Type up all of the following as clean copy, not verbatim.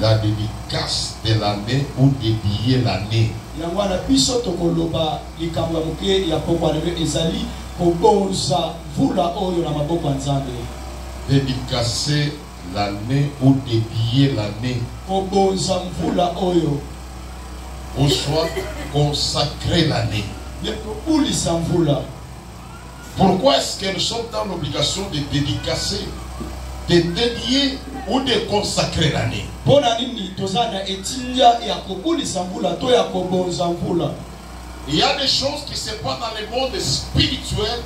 la dédicace de l'année ou dédier l'année. Yangwana biso tokoloba likambo muke ya pokwa lelo ezali kobonza vula oyo na maboko nzambe. Dédicacer l'année ou dédier l'année. Kobonza vula oyo. Ou soit consacrer l'année. Ulisa vula. Pourquoi est-ce que nous sommes dans l'obligation de dédicacer, de dédier ou de consacrer l'année? Il y a des choses qui se passent dans le monde spirituel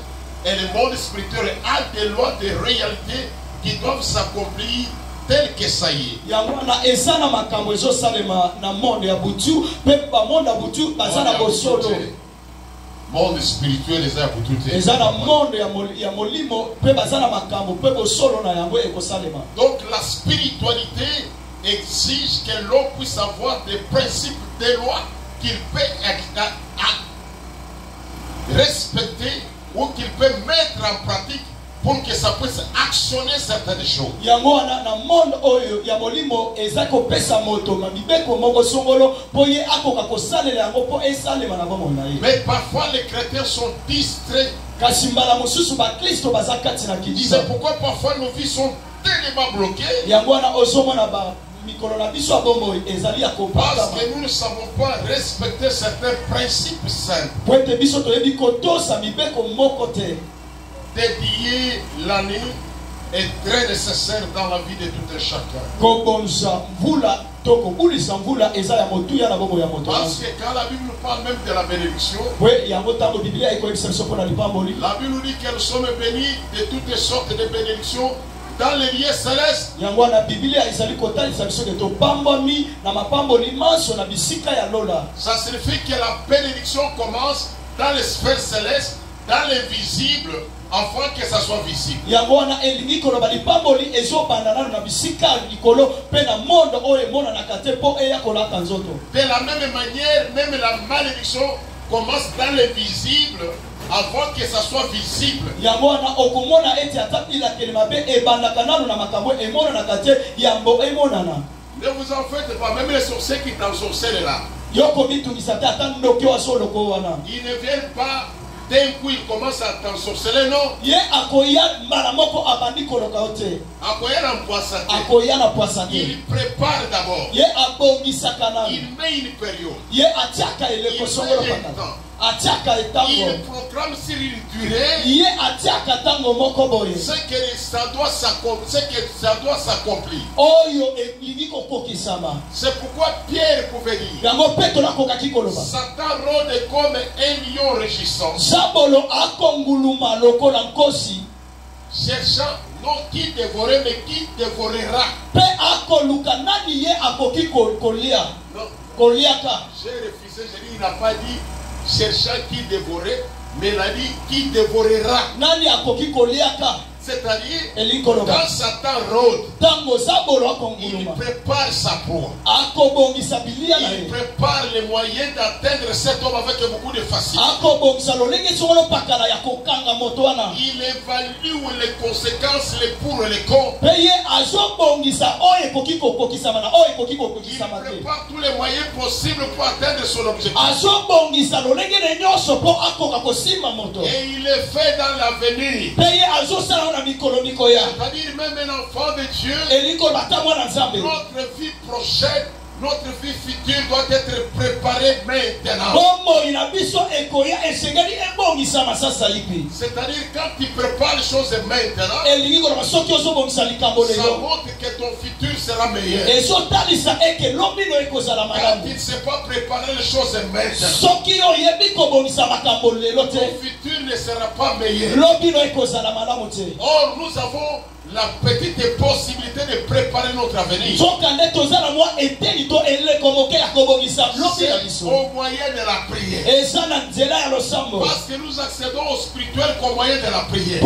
et le monde spirituel a des lois, des réalités qui doivent s'accomplir tel que ça y est. Monde spirituel les a pour tout. Donc la spiritualité exige que l'homme puisse avoir des principes, des lois qu'il peut respecter ou qu'il peut mettre en pratique pour que ça puisse actionner certaines choses. Mais parfois les chrétiens sont distraits. C'est pourquoi parfois nos vies sont tellement bloquées. Parce que nous ne savons pas respecter certains principes simples. Dédier l'année est très nécessaire dans la vie de tout un chacun. Parce que quand la Bible parle même de la bénédiction, la Bible nous dit que nous sommes bénis de toutes sortes de bénédictions dans les lieux célestes. Ça signifie que la bénédiction commence dans les sphères célestes, dans l'invisible, afin que ça soit visible. De la même manière, même la malédiction commence dans l'invisible avant que ça soit visible. Ne vous en faites pas, même les sorciers qui t'ensorcellent là. Ils ne viennent pas. D'un coup, il commence à t'ensorceler, non? Il prépare d'abord. Il met une période. Il met un temps. Il proclame sur une durée ce que ça doit s'accomplir. C'est pourquoi Pierre pouvait dire Satan rôde comme un lion rugissant, cherchant non qui dévorer mais qui dévorera. Non. J'ai refusé, j'ai dit, il n'a pas dit cherchant qui dévorer, mais il a dit qui dévorera. C'est-à-dire, quand Satan rôde, il prépare sa proie. Il prépare les moyens d'atteindre cet homme avec beaucoup de facilité. Il évalue les conséquences, les pour et les contre. Il prépare tous les moyens possibles pour atteindre son objectif. Et il est fait dans l'avenir. C'est-à-dire même un enfant de Dieu, notre vie prochaine, notre vie future doit être préparée maintenant. C'est-à-dire quand tu prépares les choses maintenant, ça montre que ton futur sera meilleur. Quand tu ne sais pas préparer les choses maintenant, ton futur ne sera pas meilleur. Or, nous avons la petite possibilité de préparer notre avenir. C'est au moyen de la prière. Parce que nous accédons au spirituel qu'au moyen de la prière.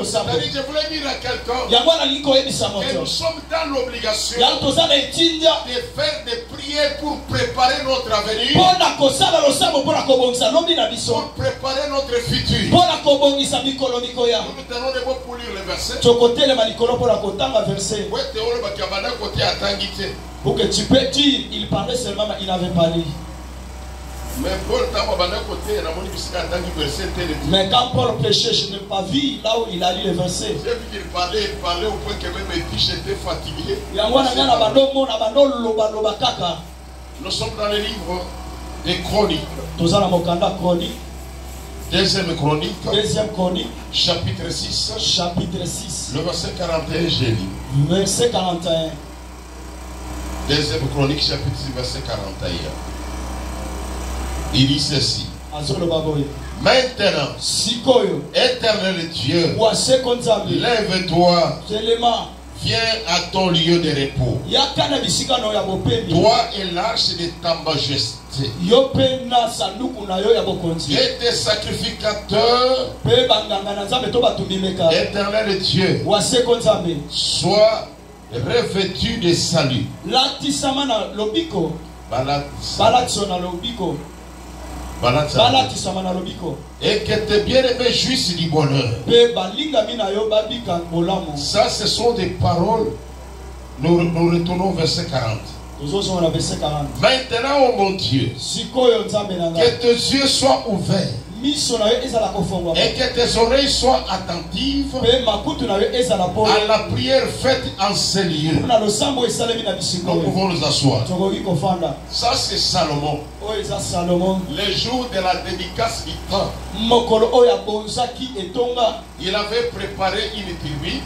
C'est-à-dire, je voulais dire à quelqu'un que nous sommes dans l'obligation de faire des prières pour préparer notre avenir, pour préparer notre futur. kolia. Nous tenons les mots pour lire le verset. Tokote le malikolo pour la kotanga verset. Ouais, théolo bakabana côté atangité. Pour que tu peux dire, il parlait seulement, mais il n'avait pas lu. Mais Paul t'a bana côté, la moni bisika atangi verset tel. Mais quand Paul prêchait, je n'ai pas vu là où il a lu les versets. J'ai vu qu'il parlait au point que même mes fiches étaient fatiguées. Nous sommes dans le livre des Chroniques. Deuxième Chronique, chapitre 6. Le verset 41, j'ai lu. Verset 41. Deuxième Chronique, chapitre 6, verset 41. Il dit ceci. Maintenant, éternel Dieu, lève-toi, viens à ton lieu de repos. Toi et l'arche de ta majesté. Et tes sacrificateurs, éternel Dieu, sois revêtu de salut. Et que tes bien-aimés jouissent du bonheur. Ça, ce sont des paroles. Nous retournons au verset 40. Maintenant, oh mon Dieu, que tes yeux soient ouverts et que tes oreilles soient attentives à la prière faite en ces lieux. Nous pouvons nous asseoir. Ça, c'est Salomon. Le jour de la dédicace du temps, il avait préparé une tribune.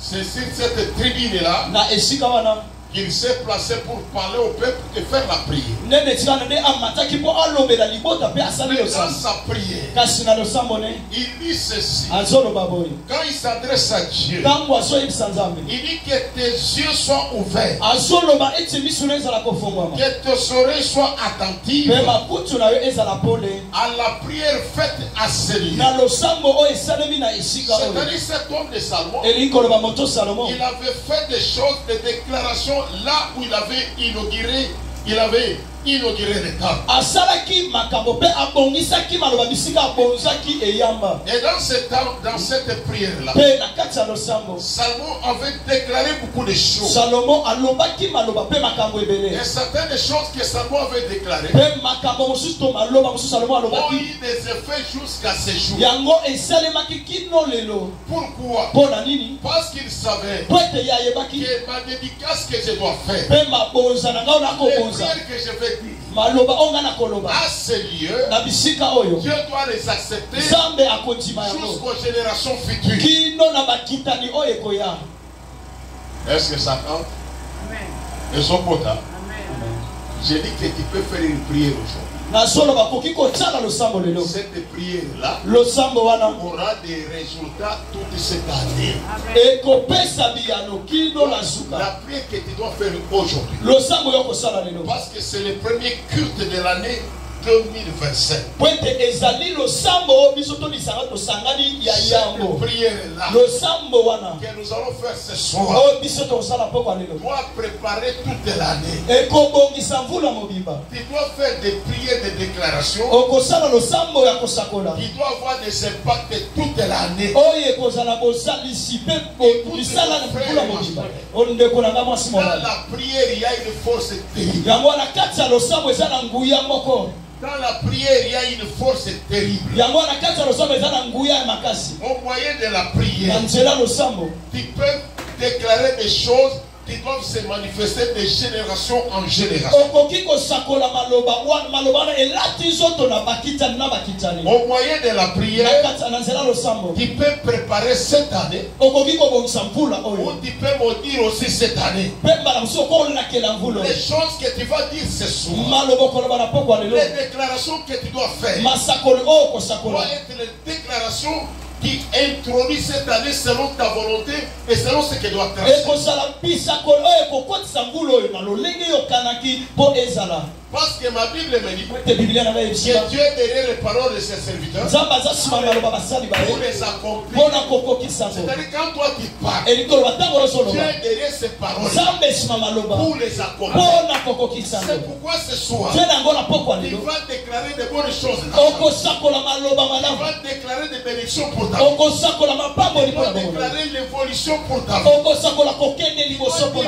C'est sur cette tribune-là qu'il s'est placé pour parler au peuple et faire la prière. Dans sa prière, il dit ceci. Quand il s'adresse à Dieu, il dit que tes yeux soient ouverts, que tes oreilles soient attentives à la prière faite à ce lieu. C'est-à-dire cet homme de Salomon, il avait fait des choses, des déclarations là où il avait inauguré le temple. Et dans cette prière-là, Salomon avait déclaré beaucoup de choses. Et certaines choses que Salomon avait déclarées ont eu des effets jusqu'à ce jour. Pourquoi? Parce qu'il savait que ma dédicace que je dois faire, les prières que je vais dire à ce lieu, Dieu doit les accepter jusqu'aux générations futures. Est-ce que ça compte? Et son potin. J'ai dit que tu peux faire une prière aujourd'hui. Cette prière-là aura des résultats toute cette année. La prière que tu dois faire aujourd'hui, parce que c'est le premier culte de l'année 2025. Cette prière-là que nous allons faire ce soir doit préparer toute l'année. Tu dois faire des prières de déclaration qui doivent avoir des impacts toute l'année. Dans la prière, il y a une force terrible. Dans la prière, il y a une force terrible. Au moyen de la prière, tu peux déclarer des choses qui doivent se manifester de génération en génération. Au moyen de la prière, tu peux préparer cette année, ou tu peux me dire aussi cette année les choses que tu vas dire ce soir, les déclarations que tu dois faire doivent être les déclarations qui introduit cette année selon ta volonté et selon ce que doit tracer. Parce que ma Bible me dit que Dieu est derrière les paroles de ses serviteurs pour les accomplir. C'est-à-dire quand toi tu parles, Dieu est derrière ces paroles pour les accomplir. C'est pourquoi ce soir, il va déclarer de bonnes choses. Il va déclarer des bénédictions pour ta vie. Il va déclarer l'évolution pour ta vie. Il va dire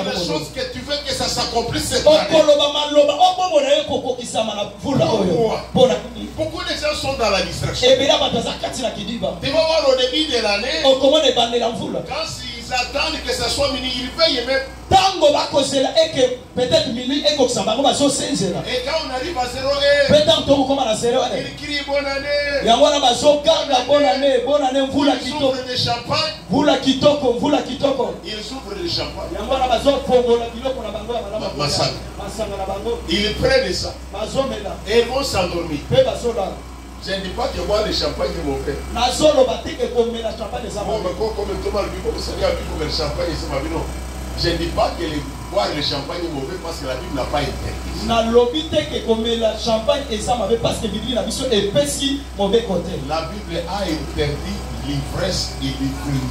les choses que tu veux que ça s'accomplisse cette année. Beaucoup de gens sont dans la distraction. Tu vas voir au début de l'année, quand ils attendent que ça soit mini, ils veillent même. Et quand on arrive à 0 heure, ils crient bonne année. Ils ouvrent des champagnes. Ils ouvrent des champagnes. Ils prennent ça. Et ils vont s'endormir. Je ne dis pas que boire le champagne est mauvais. Je ne dis pas que boire le champagne est mauvais parce que la Bible n'a pas interdit. La Bible a interdit l'ivresse et l'ivrerie.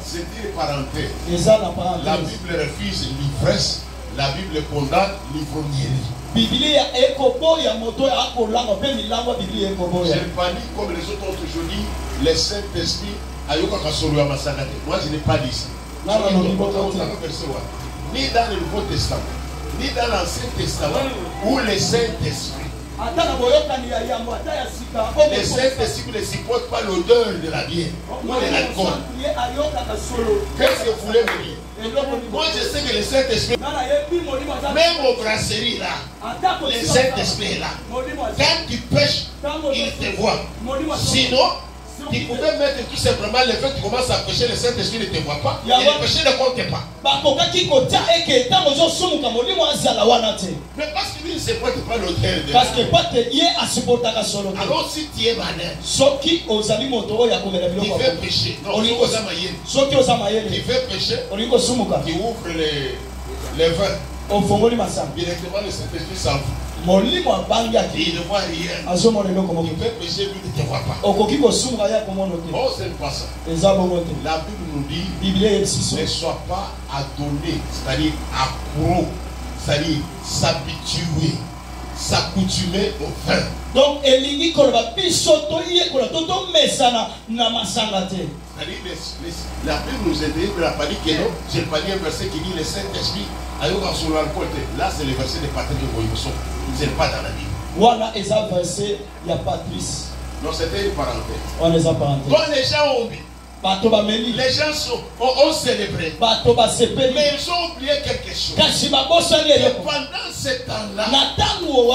C'est une parenthèse. La Bible refuse l'ivresse, la Bible condamne l'ivrognerie. Je ne pas dit comme les autres aujourd'hui, le Saint-Esprit. Moi je n'ai pas dit ça. Ni dans le Nouveau Testament, ni dans l'Ancien Testament, où le Saint-Esprit. Le Saint-Esprit ne supporte pas l'odeur de la bière ou de l'alcool. Qu'est-ce que vous voulez me dire? Moi je sais que le Saint-Esprit, même aux brasseries là, le Saint-Esprit est là. Quand tu pêches, il te voit. Sinon, tu pouvais mettre tout simplement le fait que tu commences à pêcher, le Saint-Esprit ne te voit pas. Et le péché ne compte pas. Mais parce que lui ne supporte pas l'odeur de la bière. Alors si tu es malin, tu veux pécher. Non, tu veux pécher, tu ouvres les vins. Directement le Saint-Esprit s'en fout. Il ne voit rien. Il peut pécher, lui ne te voit pas. Oh, ce n'est pas ça. La Bible nous dit ne sois pas adonné, c'est-à-dire accro, c'est-à-dire s'habituer, s'accoutumer au vin. Donc, la Bible nous a dit, n'a pas dit que non. J'ai pas dit un verset qui dit le Saint-Esprit a eu sur l'alcool. Là, c'est le verset de Patrick Boyosson. Vous n'êtes pas dans la Bible. Voilà, et ça verset, il n'y a pas triste. Non, c'était une parenthèse. On les a parenthèses. Quand les gens ont oublié. Les gens ont célébré. Mais ils ont oublié quelque chose. Et pendant ce temps-là,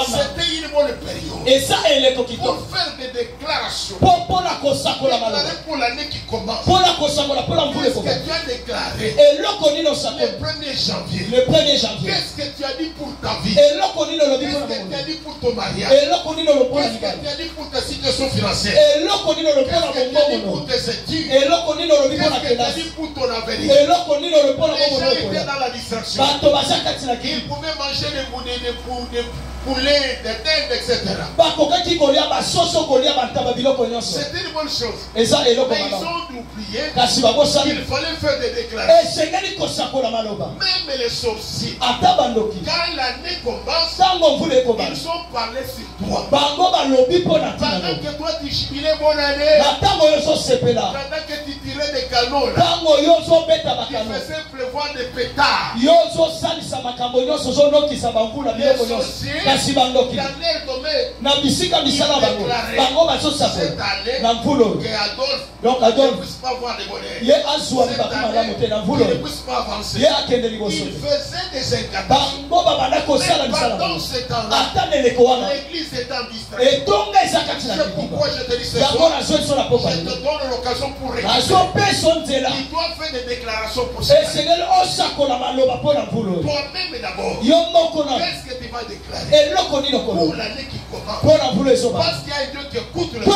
c'était une bonne période pour faire des déclarations. Déclarer pour l'année qui commence. Qu'est-ce que tu as déclaré le 1er janvier? Qu'est-ce que tu as dit pour ta vie? Qu'est-ce que tu as dit pour ton mariage? Qu'est-ce que tu as dit pour ta situation financière? Qu'est-ce que tu as dit pour tes études? Qu'est-ce que tu as dit pour ton avenir? Les gens étaient dans la distraction. Ils pouvaient manger des poulets, des dindes, etc. C'était une bonne chose. Mais ils ont oublié qu'il fallait faire des déclarations. Même les sorciers, quand l'année commence, ils ont parlé sur toi. Pendant que toi tu jubilais bonne année, pendant que tu tirais des canons, tu faisais pleuvoir des pétards. Les sorciers, l'année tombée, cette année, que Adolphe ne puisse pas voir les bonheurs. Cette année, il ne puisse pas avancer. Il faisait des incantations. Mais pendant ce temps-là, l'église est en distraction. C'est pourquoi je te dis ce soir, je te donne l'occasion pour récupérer. Il doit faire des déclarations pour ça. Toi-même d'abord, qu'est-ce que tu vas déclarer pour l'année qui commence? Parce qu'il y a un Dieu qui écoute le ce que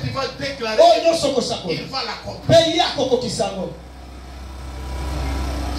tu vas déclarer, il va l'accomplir.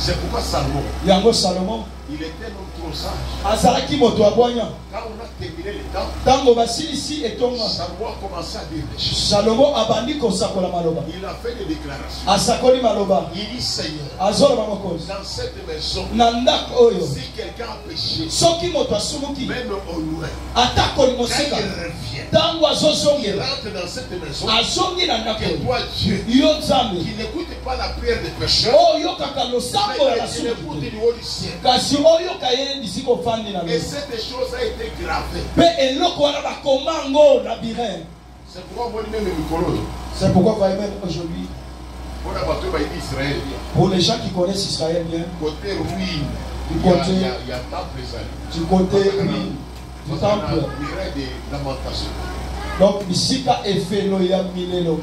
C'est pourquoi Salomon, Yango Salomon, il était un homme trop sage. Azalaki moto abonya. Quand on a terminé le temps, Tango basilisi etonga. Salomon a commencé à dire des choses. Salomon abandi kosakola maloba. Il a fait des déclarations. Asakoli maloba. Il dit Seigneur, Azola mamokozi. dans cette maison, Nanda oyo. si quelqu'un a péché, Soki moto asumuki. même au loin, Atakoli quand moseka. il revient, Tango il azozongela. rentre dans cette maison, Azongi na ndako. que toi Dieu, Yo nzambe. qui n'écoute pas la prière des pécheurs, Oyo kaka losambo ya mais qui écoute basuki. du haut du ciel. Kasi oyo kaye lisiko fandi na Et lo. cette chose a été gravée. Pe eloko wana bakoma ngo labyrinthe. C'est pourquoi moi même Mikolo, C'est pourquoi voyez même aujourd'hui, on a battu Israël, pour les gens qui connaissent Israël bien, côté ruine, du il y a côté, temple Israël. du côté oui, du temple. Miracle de lamentation. Donc, Bisika efelo ya milelo.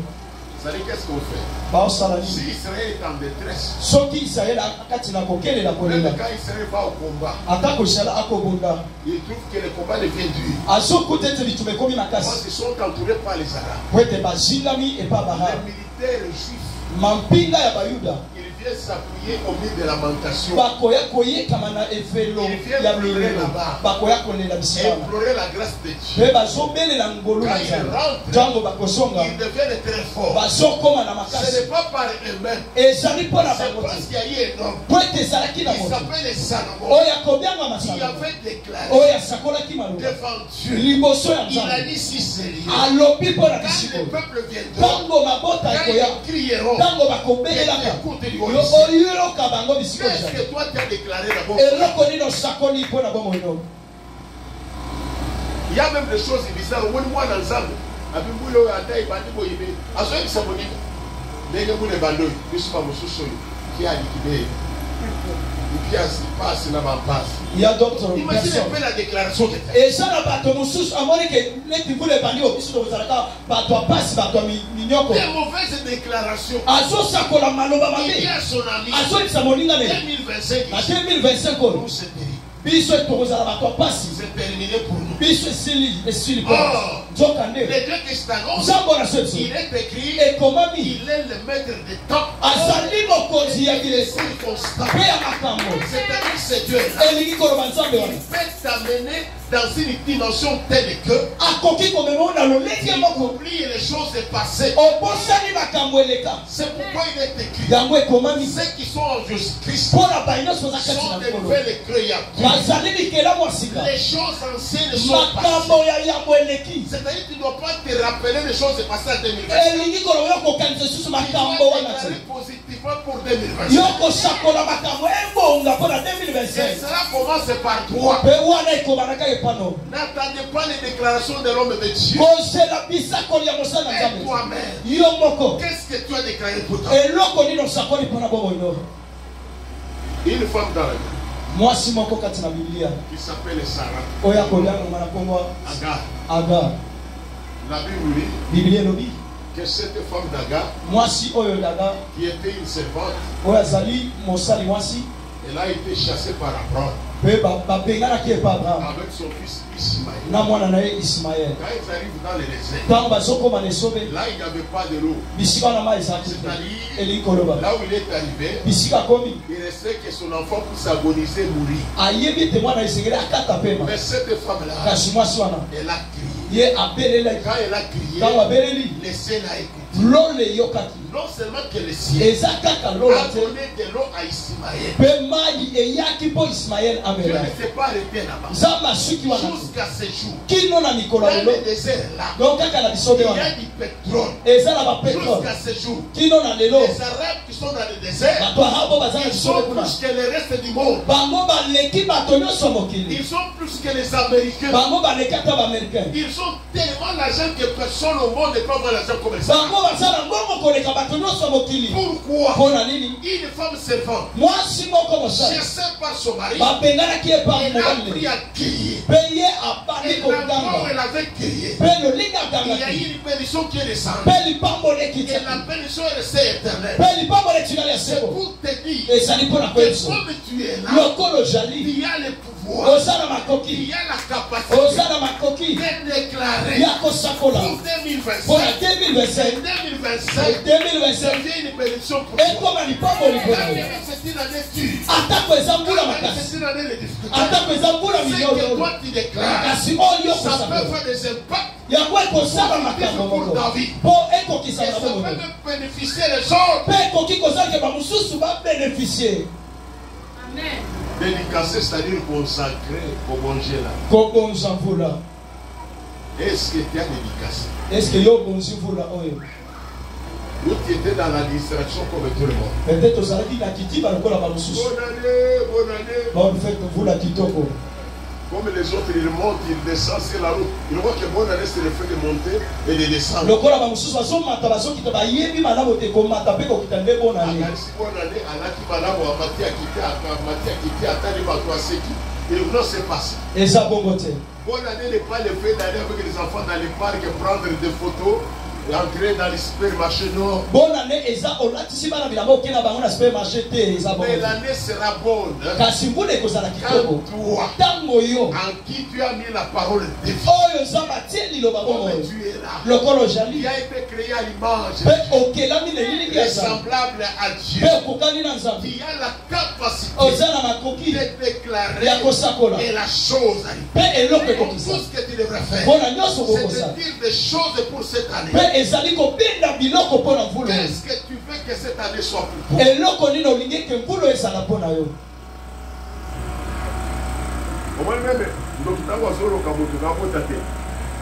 Vous savez qu'est-ce qu'on fait? Bao salani. Si Israël est en détresse, Soki Israël akati na kokele la kolela. même quand Israël va au combat, Atako shala akobunda. il trouve que le combat devient dur. Azo kutete bitumekomi Parce makasi. qu'ils sont entourés par les Arabes. Kwete bazingami epa baha. Les militaires juifs, Mampinga ya bayuda. ils viennent s'appuyer au milieu de lamentation. Bakoya koye kamana efelo ya milelo. Bakoya kolela bisikana. Implorer la grâce de Dieu. Pe bazobelela ngolu na nzambe. Jango bakosonga. Ils deviennent très forts. Bazokoma na Ce makasi. n'est pas par eux-mêmes. Ezali mpo na C'est bango parce te. qu'il y a eu un homme. Po ete ezalaki na Il moto. s'appelle Salomon. Oyo akobianga Qui masano. avait déclaré Oyo asakolaki maloba. devant Dieu. Liboso ya Il a nzambe. dit si c'est lié. Alobi mpo na Quand bisiko. le peuple viendra, Tango mabota quand ekoya. ils crieront, Tango bakobelelaka. écoute du Yo haut du ciel. oyoka bango bisiko Qu'est-ce ezali. que toi tu as déclaré d'abord? Eloko nini osakoli mpo na bomoi no. Il y a même des choses bizarres. Moi, dans Nzambe, avec Moulo, Ata, Ibandi, Boyebe, à ceux qui sont venus, les gens qui bandent, ils sont pas Moussou, qui a liquidé. Et puis, il passe, il passe. Il y a d'autres Imagine un personnes. peu la déclaration que tu as. Eza na bato mosusu amoni ke neti ngule bandi obiso tozalaka bato apasi bato ya minyoko. Des mauvaises déclarations. Azosakola maloba Il dit mabe. à son ami, Azolisa moninga ne. 2025, Na 2025 oyo. nous c'est terrible. Biso tokozala bato apasi. C'est terminé pour nous. Biso esili po. Oh. Nzoka nde. Les deux testament, Nzambo na soso. il est écrit, Ekomami. il est le maître des temps. Azali mokonzi ya Il est bilesi. circonstant. Mpe ya makambo. C'est-à-dire, c'est Dieu. Elingi koloba nzambe Il wana. peut t'amener dans une dimension telle que Akoki komema na lolenge tu moko. oublies les choses passées. Obosani makambo eleka. C'est pourquoi il est écrit. Yango ekomami. Ceux qui sont en Jésus-Christ Mpo na bayi nyonso baza kati sont na des nkolo. nouvelles créatures. Bazali likelamu ya sika. Les choses anciennes sont Makambo passées. ya yambo eleki. C'est-à-dire que tu ne dois pas te rappeler les choses passées en 2020. Elingi koloba yo kokanisa lisusu Tu makambo dois wana te. déclarer positivement pour 2025. Yo kosakola makambo ebonga mpo na Et 2025. cela commence par toi. Mpe wana ekomanaka epano. N'attendez pas les déclarations de l'homme de Dieu. kozela bisakoli ya mosala na Et nzambe. toi-même, Yo moko. qu'est-ce que tu as déclaré pour toi? Eloko nini osakoli mpo na bomoi no. Une femme dans la Bible Mwasi moko kati na Biblia. qui s'appelle Sarah, Oyo akolianga na kombo Agar. Agar. La Bible dit Biblia elobi. que cette femme d'Agar, Mwasi oyo daga qui était une servante, oyo azali mosali mwasi. elle a été chassée par Abraham Mpe babenganaki epa Abraham. avec son fils Ismaël. Na mwana na ye Ismael. Quand ils arrivent dans le désert, Ntango bazokoma na esobe là il n'y avait pas de l'eau. bisika wana mai ezalaki te. C'est-à-dire, Elingi koloba là où il est arrivé, bisika akomi il restait que son enfant puisse agoniser, mourir. ayebi ete mwana esengeli akata pema. Mais cette femme-là, Kasi mwasi wana elle a crié. ye abelelaki. Quand elle a crié, Ntango abeleli le ciel a écouté. lolo eyokaki. Non seulement que le ciel eza kaka lolo a te. donné de l'eau à Ismaël. Mpe mai eyaki mpo Ismael Dieu amela. ne s'est pas arrêté là-bas. Nzambe asuki wana te. Jusqu'à ce jour. kino na mikolo Dans ya lelo. le désert là, Donc kaka na bisobe il y wana a du pétrole. eza na bapétrole. Jusqu'à ce jour. kino na lelo Les Arabes qui sont dans le désert, bato arabo baza na ils bisobe sont kuna. plus que le reste du monde. Bango baleki bato nyonso mokili. Ils sont plus que les Américains. Bango baleki ata baaméricain. Ils ont tellement l'argent que personne au monde ne peut avoir l'argent comme ça. Bango baza na mbongo koleka bato nyonso mokili. Pourquoi Mpona nini? une femme servante, Mwasi moko mosali chassée par son mari, babenganaki ye pa elle a mobali appris à crier. mpe ye abandi Et d'abord, koganga elle avait crié. mpe lolingi Il y a agangaki eu une bénédiction qui est descendue. mpe lipambo Et lekitaki la bénédiction est restée éternelle. mpe lipambo letikali ya C'est seko pour te dire ezali mpona que koyebiso comme tu es là, lokolo ozali il y a le pouvoir, oza na il makoki y a la capacité oza na makoki de déclarer ya kosakola pour 2025 mpona 2025 et 2025 devient une bénédiction pour toi. C'est une année dure. C'est une année de difficultés. Ce que toi tu déclares, ça peut faire des impacts. Pour David. Et ça peut même bénéficier les autres. Amen. Dédicacé, c'est-à-dire consacré au bon Dieu là. Est-ce que tu as dédicacé? Est-ce que tu as ou tu étais dans la distraction comme tout le monde? peut-être bonne année. Comme les autres, ils montent, ils descendent sur la route. Ils voient que bonne année, c'est le fait de monter et de descendre. Bonne année, n'est pas le fait d'aller avec les enfants dans les parcs et prendre des photos. Entrer dans les supermarchés, non. Bonne année, mais l'année sera bonne quand toi, en qui tu as mis la parole de Dieu, comme tu es là, qui a été créé à l'image, semblable à Dieu, qui a la capacité de déclarer et la chose arrive. Tout ce que tu devrais faire, c'est de dire des choses pour cette année. Qu'est-ce que tu veux que cette année soit pour toi?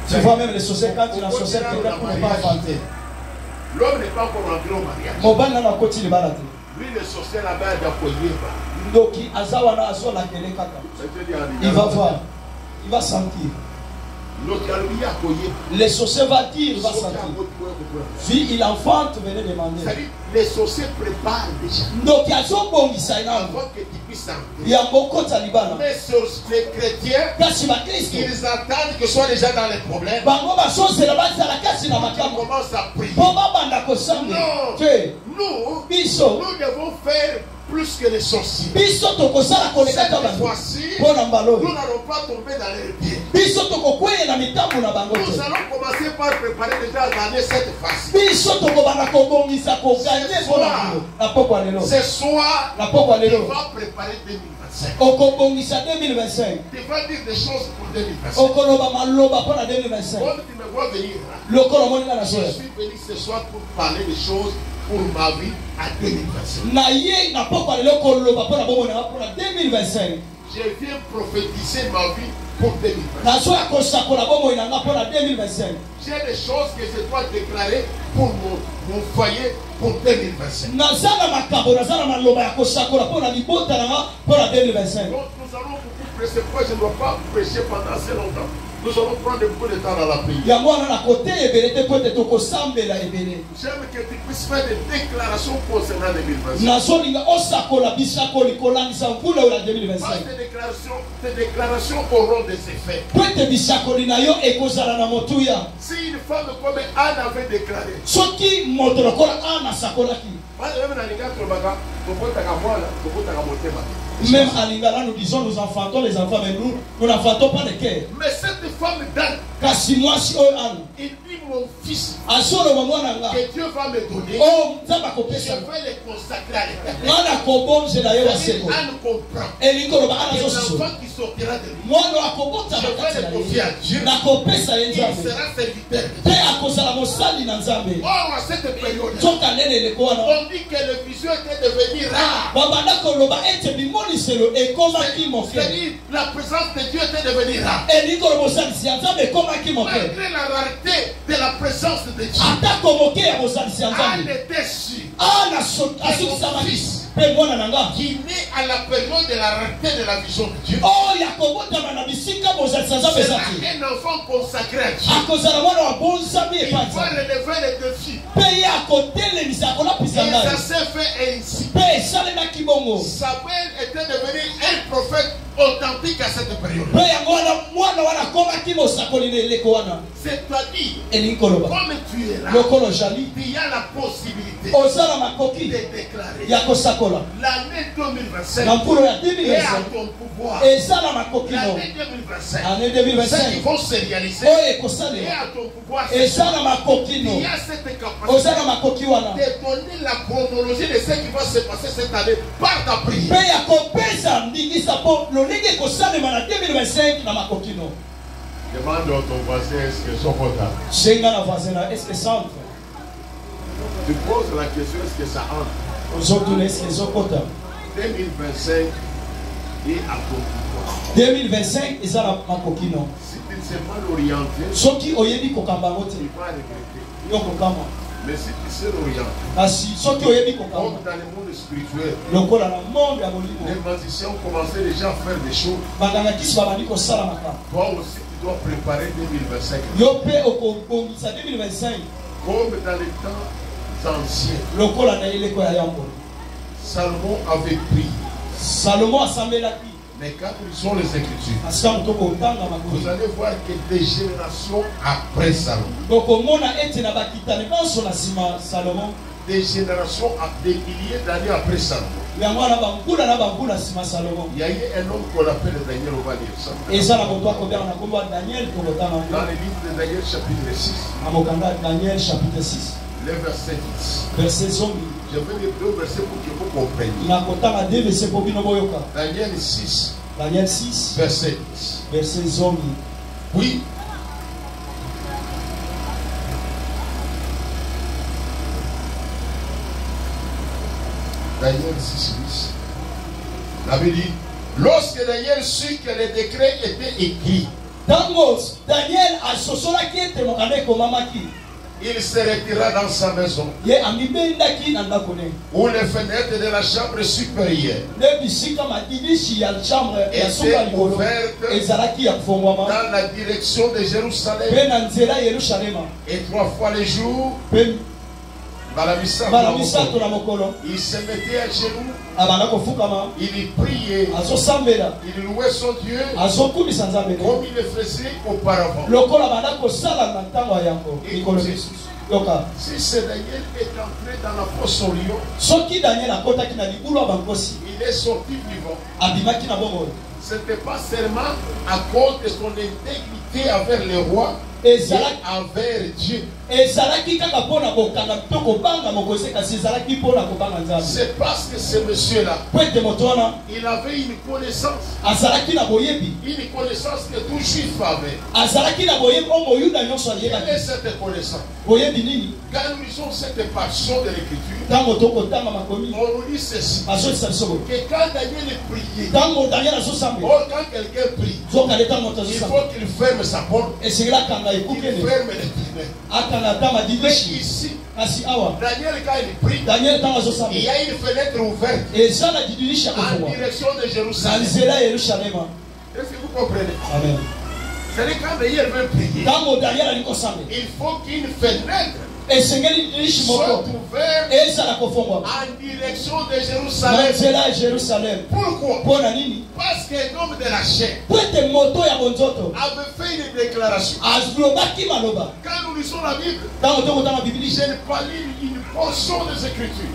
Tu vois même les sociétés quand il a société quelqu'un pour ne pas inventer. L'homme n'est pas encore rentré au mariage. Lui le sorcier là-bas il va voir, il va sentir. Les sorciers va dire, il va sentir. Puis il enfante, venez demander. Les sorciers préparent déjà. Donc il y a son bon qui s'aille. Avant que tu puisses entrer. Il y a beaucoup de talibans. Mais les chrétiens, ils attendent que soit déjà dans les problèmes. Ils commencent à prier. Non, nous devons faire plus que les sorciers. Cette fois-ci, nous n'allons pas tomber dans les pieds. Nous allons commencer par préparer déjà l'année cette fois-ci. Ce soir, tu vas préparer 2025. Tu vas dire des choses pour 2025. Comme tu me vois venir là, je suis venu ce soir pour parler des choses pour ma vie à 2025. Je viens prophétiser ma vie pour 2025. J'ai des choses que je dois déclarer pour mon foyer pour 2025. Donc nous allons beaucoup presser. Pourquoi je ne dois pas prêcher pendant assez longtemps? Nous allons prendre beaucoup de temps dans la prière. J'aime que tu puisses faire des déclarations concernant 2025. Tes déclarations auront des effets. Si une femme comme Anne avait déclaré, même à Lingala, nous disons nous enfantons les enfants, mais nous n'enfantons pas les cœurs. Mais cette femme d'Anne, il dit mon fils, que Dieu va me donner, je vais les consacrer à l'éternel. Anne comprend. L'enfant qui sortira de lui, je vais le confier à Dieu. Il sera serviteur de Dieu. Or, à cette période, on dit que le vision était devenu rare. C'est-à-dire la présence de Dieu était devenue rare. Malgré la rareté de la présence de Dieu, Anne était sûre que son fils qui naît à la période de la rareté de la vision de Dieu sera un enfant consacré à Dieu. Il va relever les défis. Et ça s'est fait ainsi. Samuel était devenu un prophète authentique à cette période. C'est-à-dire, comme tu es là, il y a la possibilité capacité de déclarer l'année 2025 est à ton pouvoir. L'année 2025, ceux qui vont se réaliser est à ton pouvoir. Il y a cette capacité de donner la chronologie de ce qui va se passer cette année par ta prière. Demande à ton voisin est-ce que son contact. Tu poses la question est-ce que ça entre. 2025 et à ton pouvoir. 2025 est à ma coquille. Si tu ne sais pas l'orienter, ce qui tu vas regretter. Mais si tu sais l'orienter, comme dans le monde spirituel, les magiciens ont commencé déjà à faire des choses. Toi aussi, tu dois préparer 2025. Comme dans les temps anciens, Salomon avait prié. Mais quand ils sont les Écritures, vous allez voir que des générations après Salomon, des générations, des milliers d'années après Salomon, il y a eu un homme qu'on appelle Daniel, on va dire ça. Dans le livre de Daniel chapitre 6, le verset 10. Je vais lire deux versets pour que vous compreniez. Daniel 6, verset 10. Oui. Daniel 6, 10. La Bible dit, lorsque Daniel sut que le décret était écrit, il se retira dans sa maison, où les fenêtres de la chambre supérieure étaient ouvertes dans la direction de Jérusalem. Et 3 fois le jour, il se mettait à genoux, il priait, il louait son Dieu comme il le faisait auparavant. Si ce Daniel est entré dans la fosse au lion, il est sorti vivant. Ce n'était pas seulement à cause de son intégrité envers le roi, mais envers Dieu. C'est parce que ce monsieur-là, il avait une connaissance que tout juif avait. Quelle est cette connaissance? Quand nous lisons cette portion de l'écriture, on nous dit ceci, que quand Daniel priait, quand quelqu'un prie, il faut qu'il ferme sa porte, il ferme les fenêtres. Mais ici, Daniel, quand il prie, il y a une fenêtre ouverte en direction de Jérusalem. Est-ce que vous comprenez? Amen. C'est-à-dire quand Daniel veut prier, il faut qu'une fenêtre soit ouverte en direction de Jérusalem. Pourquoi? Parce que l'homme de la chair avait fait une déclaration. Quand nous lisons la Bible, je n'ai pas lu une portion des Écritures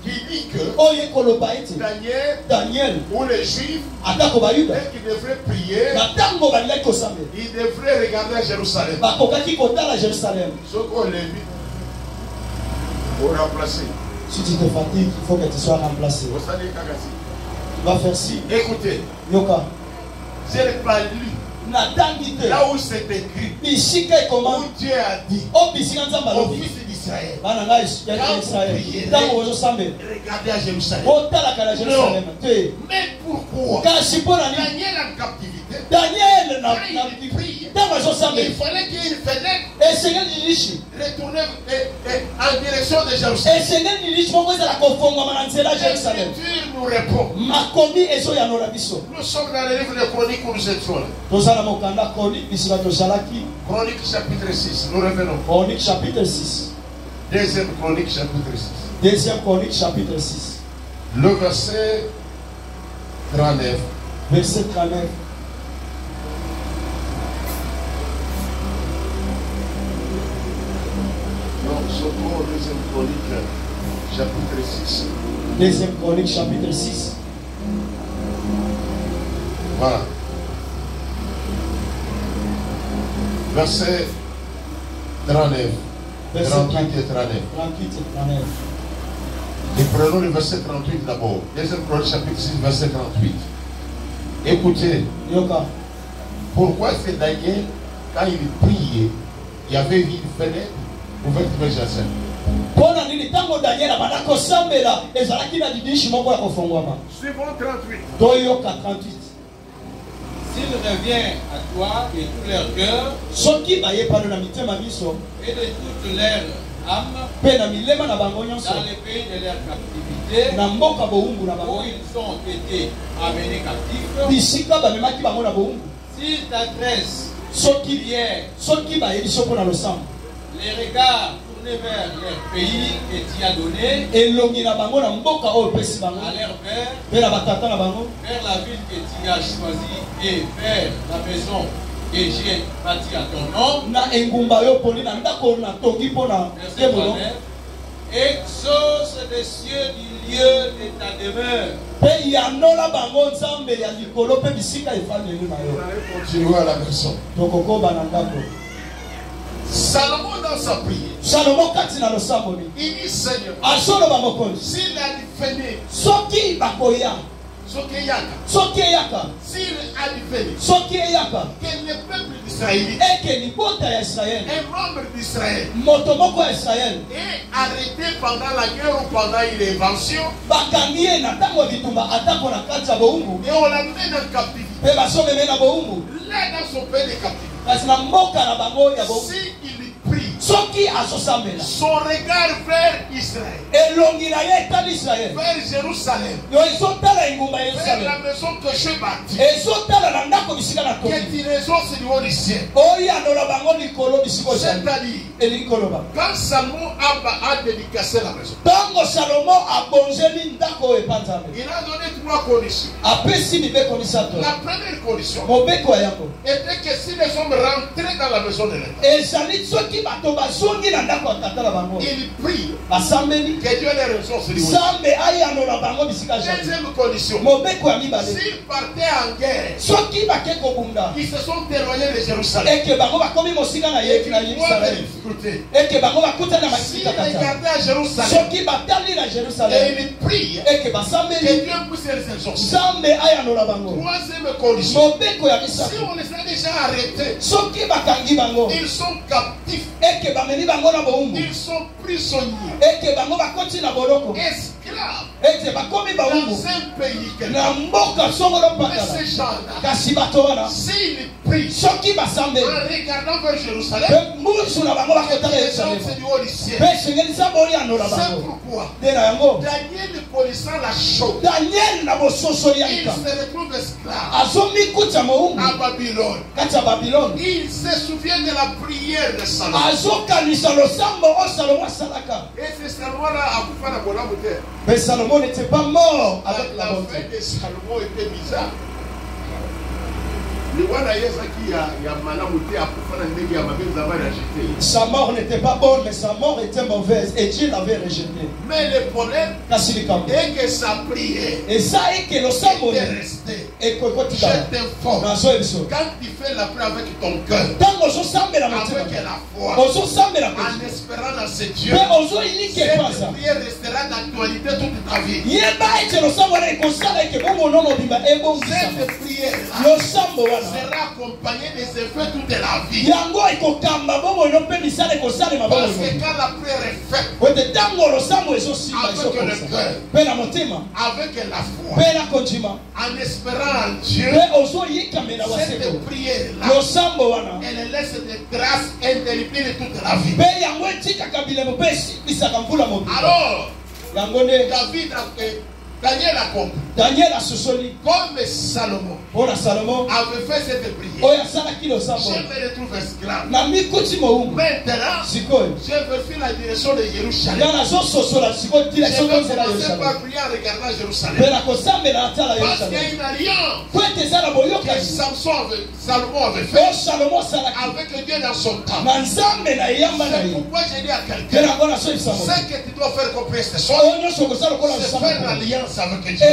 qui dit que Daniel ou les Juifs, dès qu'ils devraient prier, ils devraient regarder à Jérusalem. Ce qu'on les vit, pour remplacer. Si tu te fatigues, il faut que tu sois remplacé. Tu vas faire ci. Écoutez, Yoka. je n'ai pas lu là où c'est écrit, où Dieu a dit au fils d'Israël, regardez à Jérusalem. Non. Mais pourquoi Daniel en captivité, il fallait qu'il y ait une fenêtre retourner en direction de Jérusalem. L'Écriture nous répond. Nous sommes dans le livre de Chroniques où nous étions là. Chroniques chapitre 6, nous revenons. Chroniques chapitre 6. Deuxième Chronique chapitre 6. Deuxième Chronique chapitre 6. Le verset 39. Verset 39. Non, surtout Allons au deuxième Chronique, chapitre 6. Deuxième Chronique, chapitre 6. Voilà. Verset 39. 38 et 39. 38 et 39. Et prenons le verset 38 d'abord. Deuxième Chronique, chapitre 6, verset 38. Écoutez. Yoka. Pourquoi est-ce que Daniel, quand il priait, il y avait une fenêtre ouverte vers Jacques? Pona nini tango Daniel abana kosambela ezalaki na didishi moko ya kofongwama. Suivons 38. Toyoka 38. S'il revient à toi de tout leur cœur Soki baye pano na mitema biso et de toute leur âme pe na milema na bango nyonso dans les pays de leur captivité na mboka boumbu na où bango ils ont été amenés captifs, bisika bamemaki bango na boumbu s'ils t'adressent soki prière, soki baye biso mpona losambo les regards tournés vers leur pays que tu as donné, elongi na bango na mboka oyo opesi bango à leur père, mpe na batata na bango vers la ville que tu as choisie et vers la maison que j'ai bâtie à ton nom. na engumba yo poni na ndako na tongi mpona Verset temolo 39. Exauce des cieux du lieu de ta demeure. mpe yanola bango nzambe ya likolo mpe bisika efandeli na Vous yo allez continuer à la maison. tokokoba na ndako Salomon dans sa prière, salomo kati na losamboli il dit Seigneur, azoloba mokonzi s'il a du fenêtre, soki bakoya soki yaka, soki eyaka s'il a du fenêtre, soki eyaka que le peuple d'Israël, eke libota ya israele un membre d'Israël, moto moko ya israele est arrêté pendant la guerre ou pendant une invention, bakangi ye na ntango bitumba atako na kati ya boumbu et on l'amène en captivité. mpe basomeme na boumbu Là, dans son pays de captivité, kasi na mboka na bango ya boumbu s'il prie, soki azosambela son regard vers Israël, elongi na ye etali israele vers Jérusalem, yo ezotala engumba ya vers la yerusalemu maison que j'ai bâtie, ezotala na ndako bisika na que toki tu ressources du haut du ciel. oyanola bango likolo bisika ozali C'est-à-dire, elingi koloba quand Salomon a dédicacé la maison, ntango salomo abonzeli ndako oyo epanzambe il a donné 3 conditions. apesi mibeko misato La première condition mobeko ya yango était que si les hommes rentraient dans la maison de l'État, ezali soki bato bazongi na ndako ya tata na bango ils prient basambeli que Dieu les ressources du haut. nzambe ayanola bango bisika jali Deuxième condition, mobeko ya mibale s'ils partaient en guerre, soki bake kobunda ils se sont éloignés de Jérusalem. eke bango bakomi mosika na Et ye qu'ils na voient des yerusalemu difficultés. eke bango bakutani na S'ils makisika kata regardaient à Jérusalem soki batali na et jerusalemu ils prient eke que basambeli Dieu puisse les exaucer. nzambe ayanola bango Troisième condition, mobeko ya si misato on les a déjà arrêtés, soki bakangi bango ils sont captifs, eke bamemi bango na boumbu ils sont prisonniers, eke bango bakoti na boloko esclaves ete bakomi baumbu dans un pays quelconque. na mboka songolo Mais pakala ces gens-là, kasi bato wana s'ils prient soki basambeli en regardant vers Jérusalem, mpe mbusu na bango bakotala les gens yerusalemu c'est du haut du ciel. mpe esengeli nzambe oyanola C'est bango pourquoi nde na yango Daniel connaissant la chose, daniel na bososoli ya il lika se retrouve esclave azomikuta moumbu à Babylone. kati ya babiloni Il se souvient de la prière de Salomon. azokanisa losambo oyo salomo asalaka Et ce Salomon-là a pu faire la bonne bouteille. mais salomon n'était pas mort avec la La bonté fin de Salomon était bizarre. Le roi d'ailleurs, qui a malamu te a pu faire ndenge ya mabe nzamba ya jeté. sa mort n'était pas bonne mais sa mort était mauvaise et Dieu l'avait rejeté Mais le problème kasi likambo est que sa prière eza eke losambo était restée. ekokotikala Je t'informe. nazoye biso Quand tu fais la prière avec ton cœur, ntango ozosambela motema avec la foi, ozosambela en espérant dans ce Dieu, mpe ozoyilika epasa cette prière restera d'actualité toute ta vie. yeba ete losambo wana ekosala eke bongo nono obimba ebongisama Cette prière-là losambo wana sera accompagnée des effets toute la vie. yango ekokamba bongo ino mpe misala ekosalema Parce bongo que quand la prière est faite ete ntango losambo ezosimba avec le ezokosa cœur, mpe na motema avec la foi, mpe na kondima en espérant en Dieu, mpe ozoyikamela waseko cette prière-là, losambo wana elle laisse des grâces indélébiles toute la vie. mpe yango etikaka bilemo mpe esimbisaka mvula mobimba Alors, yango nde David Daniel a compris. Daniel a sosoli. Comme Salomon avait fait cette prière. Je me retrouve esclave. Maintenant, je veux faire la direction de Jérusalem. Je vais commencer par prier en regardant Jérusalem. Parce qu'il y a une alliance que Salomon avait fait avec le Dieu dans son temps. C'est pourquoi j'ai dit à quelqu'un, ce que tu dois faire comprendre cette chose, c'est faire l'alliance avec Dieu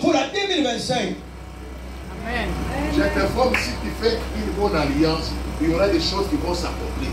pour l'année 2025. Amen. Je t'informe, si tu fais une bonne alliance, il y aura des choses qui vont s'accomplir.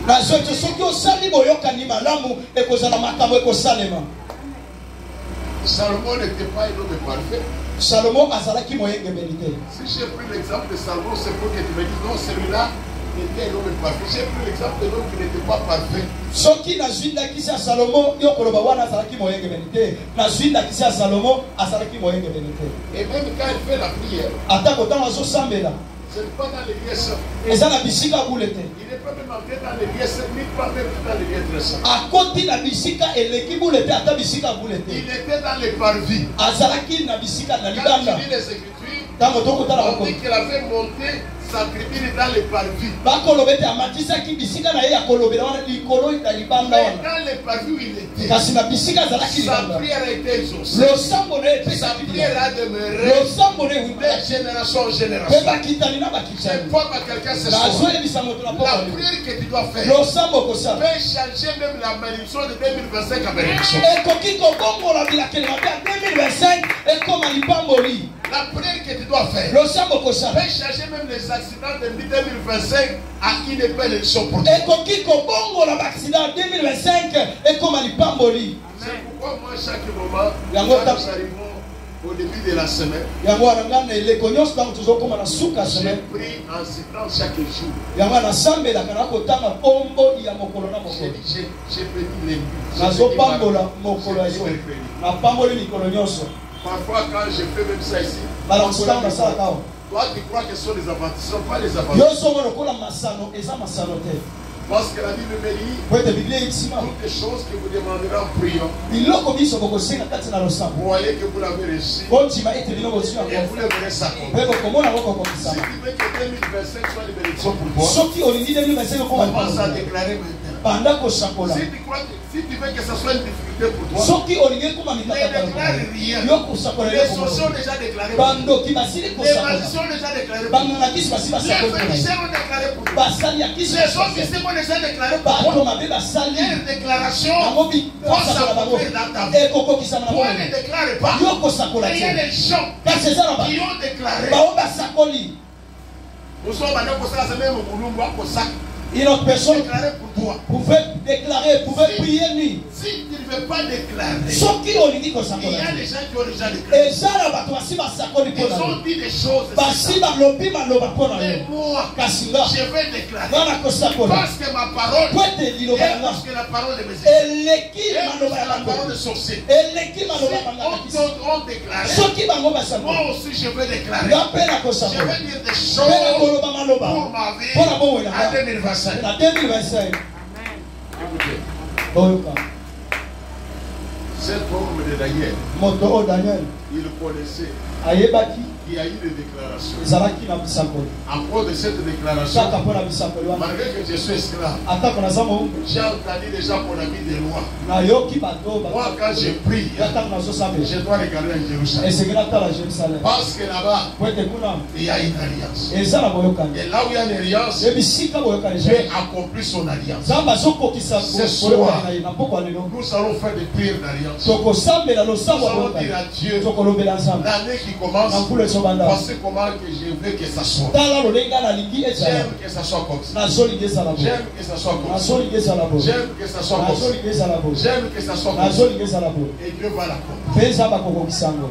Salomon n'était pas un homme parfait. Salomon azalaki moyenge vérité. Si j'ai pris l'exemple de Salomon, c'est pour que tu me dises non, celui-là était un homme parfait. J'ai pris l'exemple de l'homme qui n'était pas parfait. Soki nazwindaki sia Salomon yo koloba wana azalaki moyenge vérité. Nazwindaki sia Salomon azalaki moyenge vérité. Et même quand il fait la prière, ata kotanga zo sambela. Ce n'est pas dans les lieux saints. Ezala bisika boulete. Il n'est pas même entré dans les lieux saints, ni pas même dans les lieux très saints. A côté na bisika eleki boulete ata bisika boulete. Il était dans les parvis. Azalaki na bisika na Quand libanda. tu lis les Écritures, Tango toko tala on dit qu'il avait monté sa tribune dans les parvis. bakolobete amatisaki bisika na ye ya kolobela wana likolo na libanda Mais wana. dans les parvis où il était, Kasi na bisika azalaki sa libanda. prière a été exaucée. Losambo na ye Sa pesa prière a demeuré losambo na ye de génération en pe génération. bakitani na Je bakitani. vois à quelqu'un ce soir. nazoyebisa moto na La poko prière que tu dois faire losambo kosala peut changer même la malédiction de 2025 à bénédiction. ekoki kobongola bilakeli mabe ya 2025 ekoma lipamboli. La prière que tu dois faire losambo kosala peut changer même les accidents de 2025 à une bénédiction pour toi. ekoki kobongola baaksida 2025 ekoma lipamboli. C'est pourquoi moi, chaque moment, Yango quand nous arrivons au début de la semaine, yango wana nga na eleko nyonso ntango tozokoma na suka ya j'ai semaine pris en citant chaque jour. yango nasambelaka na kotanga nkombo ya mokolo na mokolo. J'ai béni lundi. nazopambola mokolo ya yo napamboli mikolo nyonso. Parfois, quand je fais même ça ici, balamusu ntango nasalaka awa toi, tu crois que ce sont les avantages, ce ne sont pas les avantages. yo somo lokola masano eza masano te. Parce que la Bible me dit po ete biblia eyitima toutes les choses que vous demanderez en priant. biloko biso bokosenga kati na losambo Vous voyez que vous l'avez reçu bondima ete bino bozwi et yango vous le verrez s'accomplir. mpe bokomona ngo Si kokokisama. tu veux que 2025 soit une bénédiction pour toi, soki olingi 2025 ekoma commence à lipamboli déclarer maintenant. banda kosakola. Si tu veux que ce soit une difficulté pour toi, soki olingi ekoma ne déclare mikakata rien. yo kosakola Les sorciers ont déjà déclaré pour toi. bandoki basili Les kosakola magiciens ont déjà déclaré pour toi. bangangakisi basi Les basakola féticheurs ont déclaré pour toi. basali ya kisi Les officiers ont déjà déclaré pour bato toi. mabe basali Leur déclaration yango va s'accomplir dans ta vie. ekokokisama na Toi bango ne déclare pas. yo kosakola Mais il y a te des gens kasi eza na qui ont déclaré. bao basakoli. Nous sommes allés pour ça, c'est même au boulot, moi, pour ça. Une autre personne Déclarer pour toi. pouvait déclarer, pouvait prier lui. Si tu ne veux pas déclarer, Soki olingi il y kosakola a des gens qui ont déjà déclaré. ezala bato basi basakoli Ils mpona ont dit des choses. basi balobi maloba mpona Mais yo moi, kasi nga je vais déclarer. wana kosakola Parce que ma parole po ete liloba est yanga plus que la parole de mes ennemis. eleki Et maloba ya la parole de bango sorcier. eleki Si maloba ya banga kisi d'autres ont déclaré, soki bango moi basakola aussi je vais déclarer. nga mpe na Je kosakola vais dire des mpe choses na koloba maloba pour ma vie mpona bongo à yanga 2025. na 2025 Écoutez, oyoka cet homme de Daniel, moto oyo Daniel il connaissait ayebaki qu'il y a eu des déclarations. ezalaki na bisakoli À cause de cette déclaration, kaka mpo na bisakoli wana malgré que je suis esclave, atako naza moumbu j'ai entendu déjà qu'on a mis des lois. nayoki bato Moi, quand je prie, ya ntango nazosambela je dois regarder à Jérusalem. esengeli atala Jérusalem Parce que là-bas, po ete kuna il y a une alliance. eza na boyokani Et là où il y a une alliance, ebisika boyokani Dieu accomplit son alliance. nzambe azokokisa boyokani na ye na poko ya lelo Nous allons faire des prières d'alliance. tokosambela Nous losambo ya allons boyokani dire à Dieu, tokolobela nzambe l'année qui commence, na nkulu ezobanda voici comment que je veux que ça soit. tala lolenge nalingi ezala J'aime que ça soit comme ça. nazolingi ezala bo J'aime que ça soit comme ça. nazolingi ezala bo J'aime que ça soit comme ça. nazolingi ezala bo J'aime que ça soit comme ça. nazolingi ezala bo Et Dieu va l'accomplir. mpe nzambe akokokisa yango.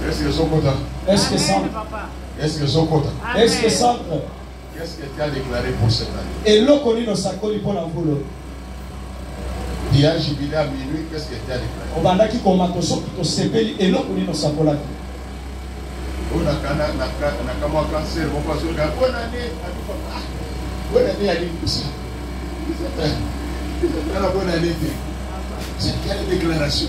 Est-ce que sont contents? Est-ce que centre Est-ce que sont contents? est-ce que centre Qu'est-ce que tu as déclaré pour cette année? eloko nini osakoli mpo na mvula Il y a un jubilé à minuit, qu'est-ce que tu as déclaré? obandaki komato soki tosepeli eloko nini osakolaki On a un cancer, on passe au gars. Bonne année, bonne année à l'île. C'est la bonne année. C'est quelle déclaration?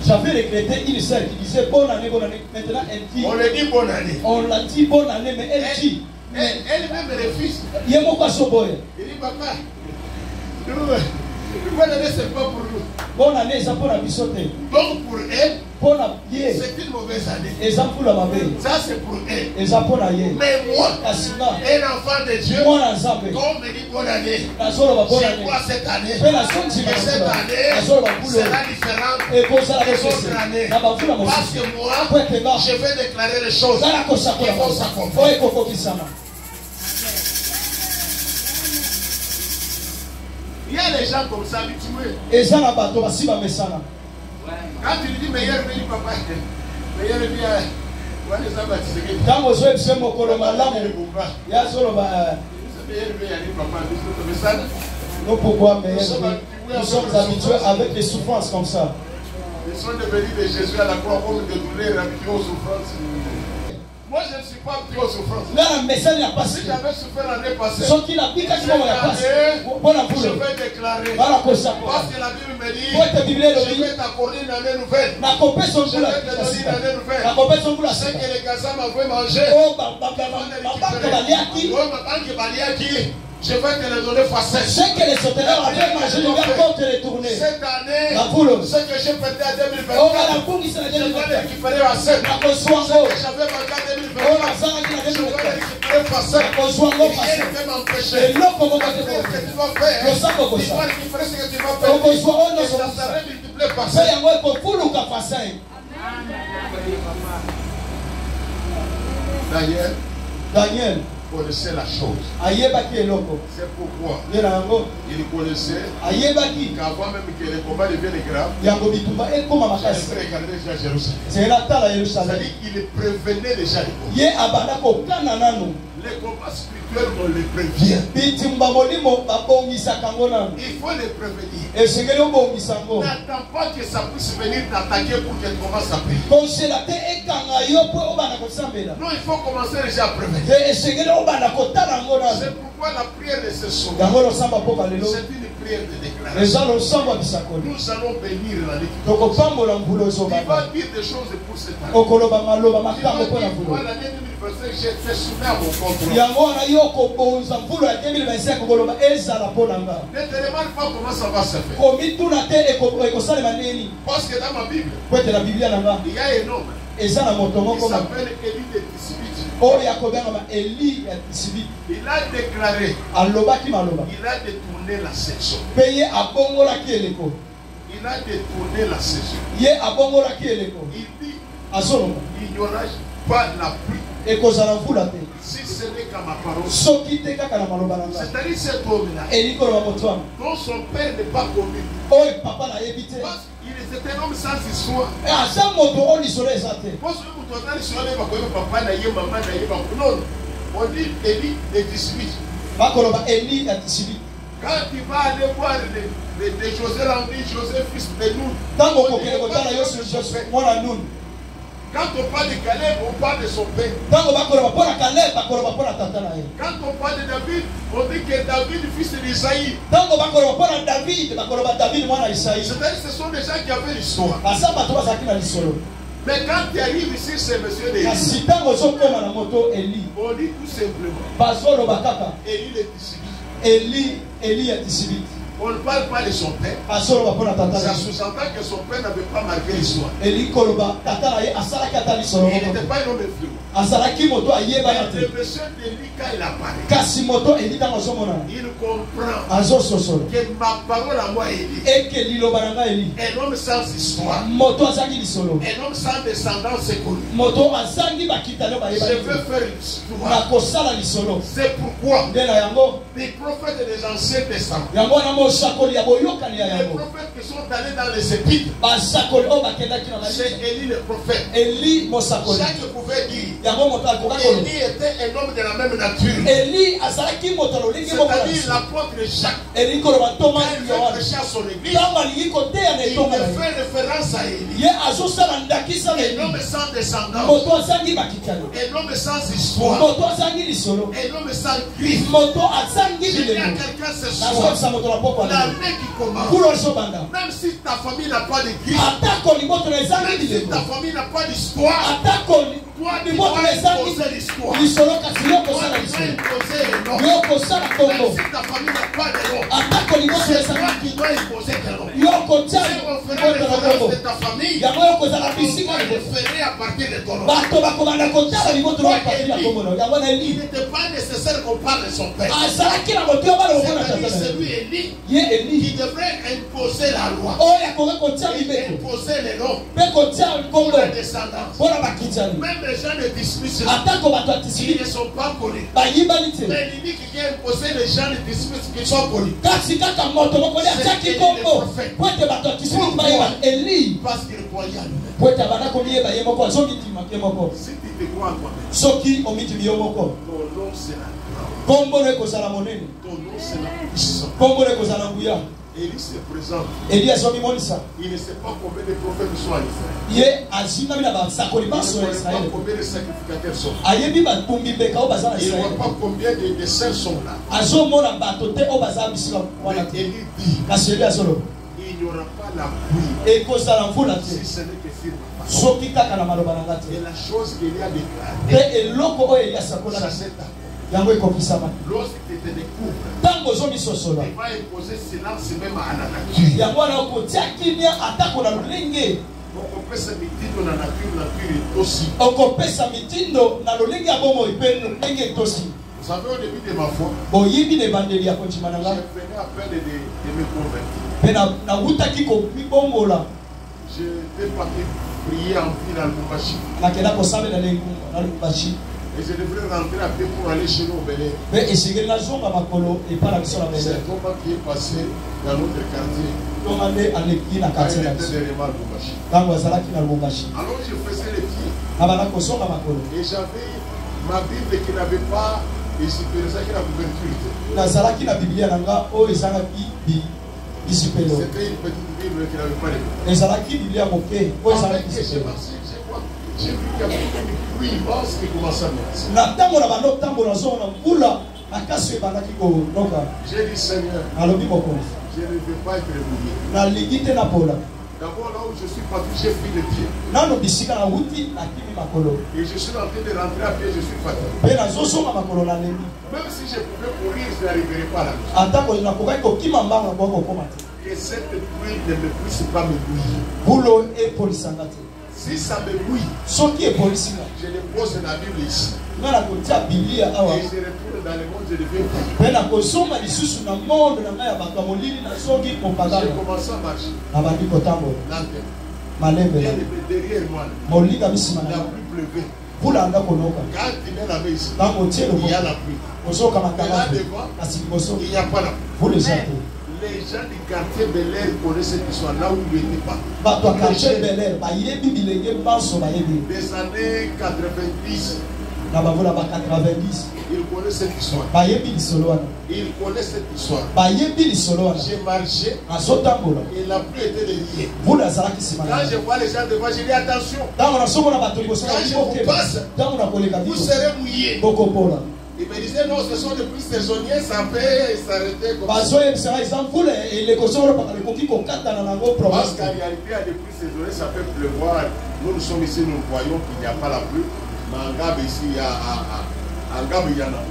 J'avais regretté une sœur qui disait bonne année, bonne année. Maintenant, elle dit. On lui dit bonne année. On l'a dit bonne année, mais elle dit. Elle-même refuse. Il y a mon poisson boy. Il dit papa, bonne année, c'est pas pour nous. Bonne année, ça pour la bisoter. Donc pour elle, c'est une mauvaise année. Et ça pour la mabé. Ça c'est pour elle. Et ça pour la yé. Mais moi, un enfant de Dieu, moi l'ensemble. quand on me dit bonne année, c'est quoi cette année? Et cette année sera différente des autres années. Parce que moi, je vais déclarer les choses qui vont s'accomplir. Il y a des gens comme ça habitués. Et ça n'a pas de si ma quand tu lui dis meilleur vie, papa, meilleur vie, quand vous êtes mon colomalamu, il y a solo non pourquoi mais nous sommes habitués avec des souffrances comme ça. Ils sont devenus de Jésus à la croix comme de douleur habitués aux souffrances. Moi je ne suis pas habitué aux souffrances. Si j'avais souffert l'année passée, je vais déclarer. Parce que la Bible me dit, je vais t'accorder une année nouvelle. Je vais te donner une année nouvelle. Ce que les Gaza m'avaient mangé, je vais te le donner facile. Ce que les sauterelles avaient mangé, je vais compte retourner. Cette année, ce que j'ai perdu à 2020, je vais le récupérer à 7. Ce que j'avais mangé à 2020, je vais le récupérer facile. Rien ne peut m'empêcher. Ce que tu vas faire, tu vas récupérer ce que tu vas faire. Et ça sera multiplié par 7. Daniel connaissait la chose. C'est pourquoi il connaissait qu'avant même que les combats deviennent graves, il regardait déjà Jérusalem. C'est-à-dire qu'il prévenait déjà les combats. Les combats spirituels, on les prévient. Il faut les prévenir. N'attends pas que ça puisse venir t'attaquer pour qu'elle commence à prier. Non, il faut commencer déjà à prévenir. C'est pourquoi la prière de ce soir, c'est une prière de déclaration. Nous allons bénir la lecture. Il va dire des choses pour cette année. Il va dire, moi l'année 2025, j'ai fait soumettre à mon compte. Ne te demande pas comment ça va se faire. Parce que dans ma Bible, il y a un homme. Il s'appelle Élie de Tisbite. Il a déclaré. Il a détourné la saison. Il a détourné la saison. Il dit, il n'y aura pas la pluie. Si ce n'est qu'à ma parole. C'est-à-dire cet homme-là, dont son père n'est pas connu. Parce qu'il était un homme sans histoire. On dit Élie de Tisbite. Quand tu vas aller voir les José, on dit José fils de Nun. Quand on parle de Caleb, on parle de son père. Quand on parle de David, on dit que David fils d'Isaïe. C'est-à-dire que ce sont des gens qui avaient l'histoire. Mais quand tu arrives ici, c'est monsieur Élie. On dit tout simplement Élie est Tisbite. On ne parle pas de son père. Ça sous-entend que son père n'avait pas marqué l'histoire. Il n'était pas un homme influent. Le monsieur d'Élie, quand il apparaît, il comprend que ma parole à moi est Élie. Un homme sans histoire. Un homme sans descendance connue. Je veux faire l'histoire. C'est pourquoi les prophètes des anciens testaments, les prophètes qui sont allés dans les épîtres, c'est Élie le prophète. Chaque pouvait dire Élie était un homme de la même nature. C'est-à-dire l'apôtre Jacques, quand il veut prêcher à son église, il fait référence à Élie. Un homme sans descendance, un homme sans histoire, un homme sans griffe. Je dis à quelqu'un ce soir, l'année qui commence, même si ta famille n'a pas de Christ, même si ta famille n'a pas d'histoire, toi tu dois imposer l'histoire. Toi tu dois imposer le nom. Même si ta famille n'a pas de nom, c'est toi qui dois imposer le nom. Si on ferait référence de ta famille, on va référer à partir de ton nom. Il n'était pas nécessaire qu'on parle de son père. C'est lui Élie qui devrait imposer la loi, imposer les noms pour la descendance. Même les gens de dismissent, ils ne sont pas connus. Mais il dit qu'il vient imposer les gens de dismissent qui sont connus. C'est Élie le prophète. Parce qu'il croyait à lui-même. Si tu te crois à toi-même, ton nom c'est la gloire. Ton nom c'est la puissance. Élie se présente. Il ne sait pas combien de prophètes sont en Israël. Il ne sait pas combien de sacrificateurs sont là. Il ne voit pas combien de saints sont là. Mais Élie dit, il n'y aura pas la pluie si ce n'est que sur ma parole. Et la chose qu'il a déclarée, ça s'est accompli. Lorsque tu te découvres, il va imposer silence même à la nature. On peut se mitindo na nature aussi. Vous savez, au début de ma foi, je venais à peine de me convertir. J'étais parti prier en ville à Lubumbashi. Et je devrais rentrer à pied pour aller chez nous au Bénin. C'est un combat qui est passé dans notre quartier. Quand il était derrière Lubumbashi. Alors je faisais les pieds. Et j'avais ma Bible qui n'avait pas la couverture. C'était une petite Bible qui n'avait pas les couvertures. J'ai vu qu'il y avait une pluie basse qui commençait à menacer. J'ai dit Seigneur, je ne veux pas être mouillé. D'abord là où je suis parti, j'ai pris le pied. Et je suis en train de rentrer à pied, je suis fatigué. Même si je pouvais courir, je n'arriverais pas là. Que cette pluie ne me puisse pas me mouiller. Si ça me mouille, je dépose la Bible ici. Et je retourne dans le monde, je deviens fou. J'ai commencé à marcher. Lentement. Derrière moi, il n'a plus pleuvé. Quand il est là-bas ici, il y a la pluie. Et là devant, il n'y a pas la pluie. Les gens du quartier Bel-Air connaissent cette histoire là où il n'était pas. Des années 90. Il connaît cette histoire. Il connaît cette histoire. J'ai marché et la pluie était derrière. Quand je vois les gens devant, je dis attention. Quand je vous passe, vous serez mouillés. Il me disait non, ce sont des pluies saisonnières, ça peut s'arrêter comme ça. Parce qu'en réalité, il y a des pluies saisonnières, ça peut pleuvoir. Nous sommes ici, nous voyons qu'il n'y a pas la pluie. Mais en Gab, ici, il y a en Gab, il y en a.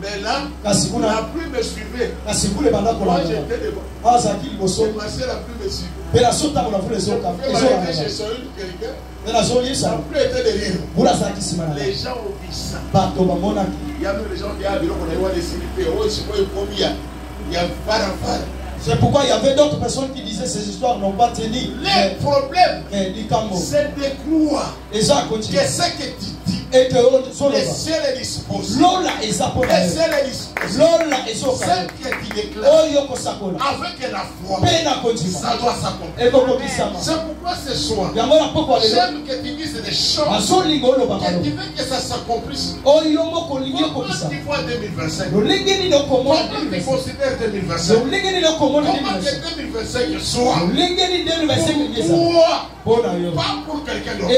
Mais là, la pluie me suivait. Moi, j'étais devant. La pluie me suivait. La pluie était derrière. Les gens ont vu ça. Il y a même les gens qui ont dit il y a c'est pourquoi il y avait d'autres personnes qui disaient ces histoires n'ont pas tenu. Les problèmes, c'est de croire que ce que tu dis, le ciel est disposé. Le ciel est disposé. Celle que tu déclares avec la foi, ça doit s'accomplir. C'est pourquoi ce soir, j'aime que tu dises des choses que tu veux que ça s'accomplisse. Comment tu vois 2025? Comment tu considères 2025? Comment que 2025 soit pour toi, pas pour quelqu'un d'autre.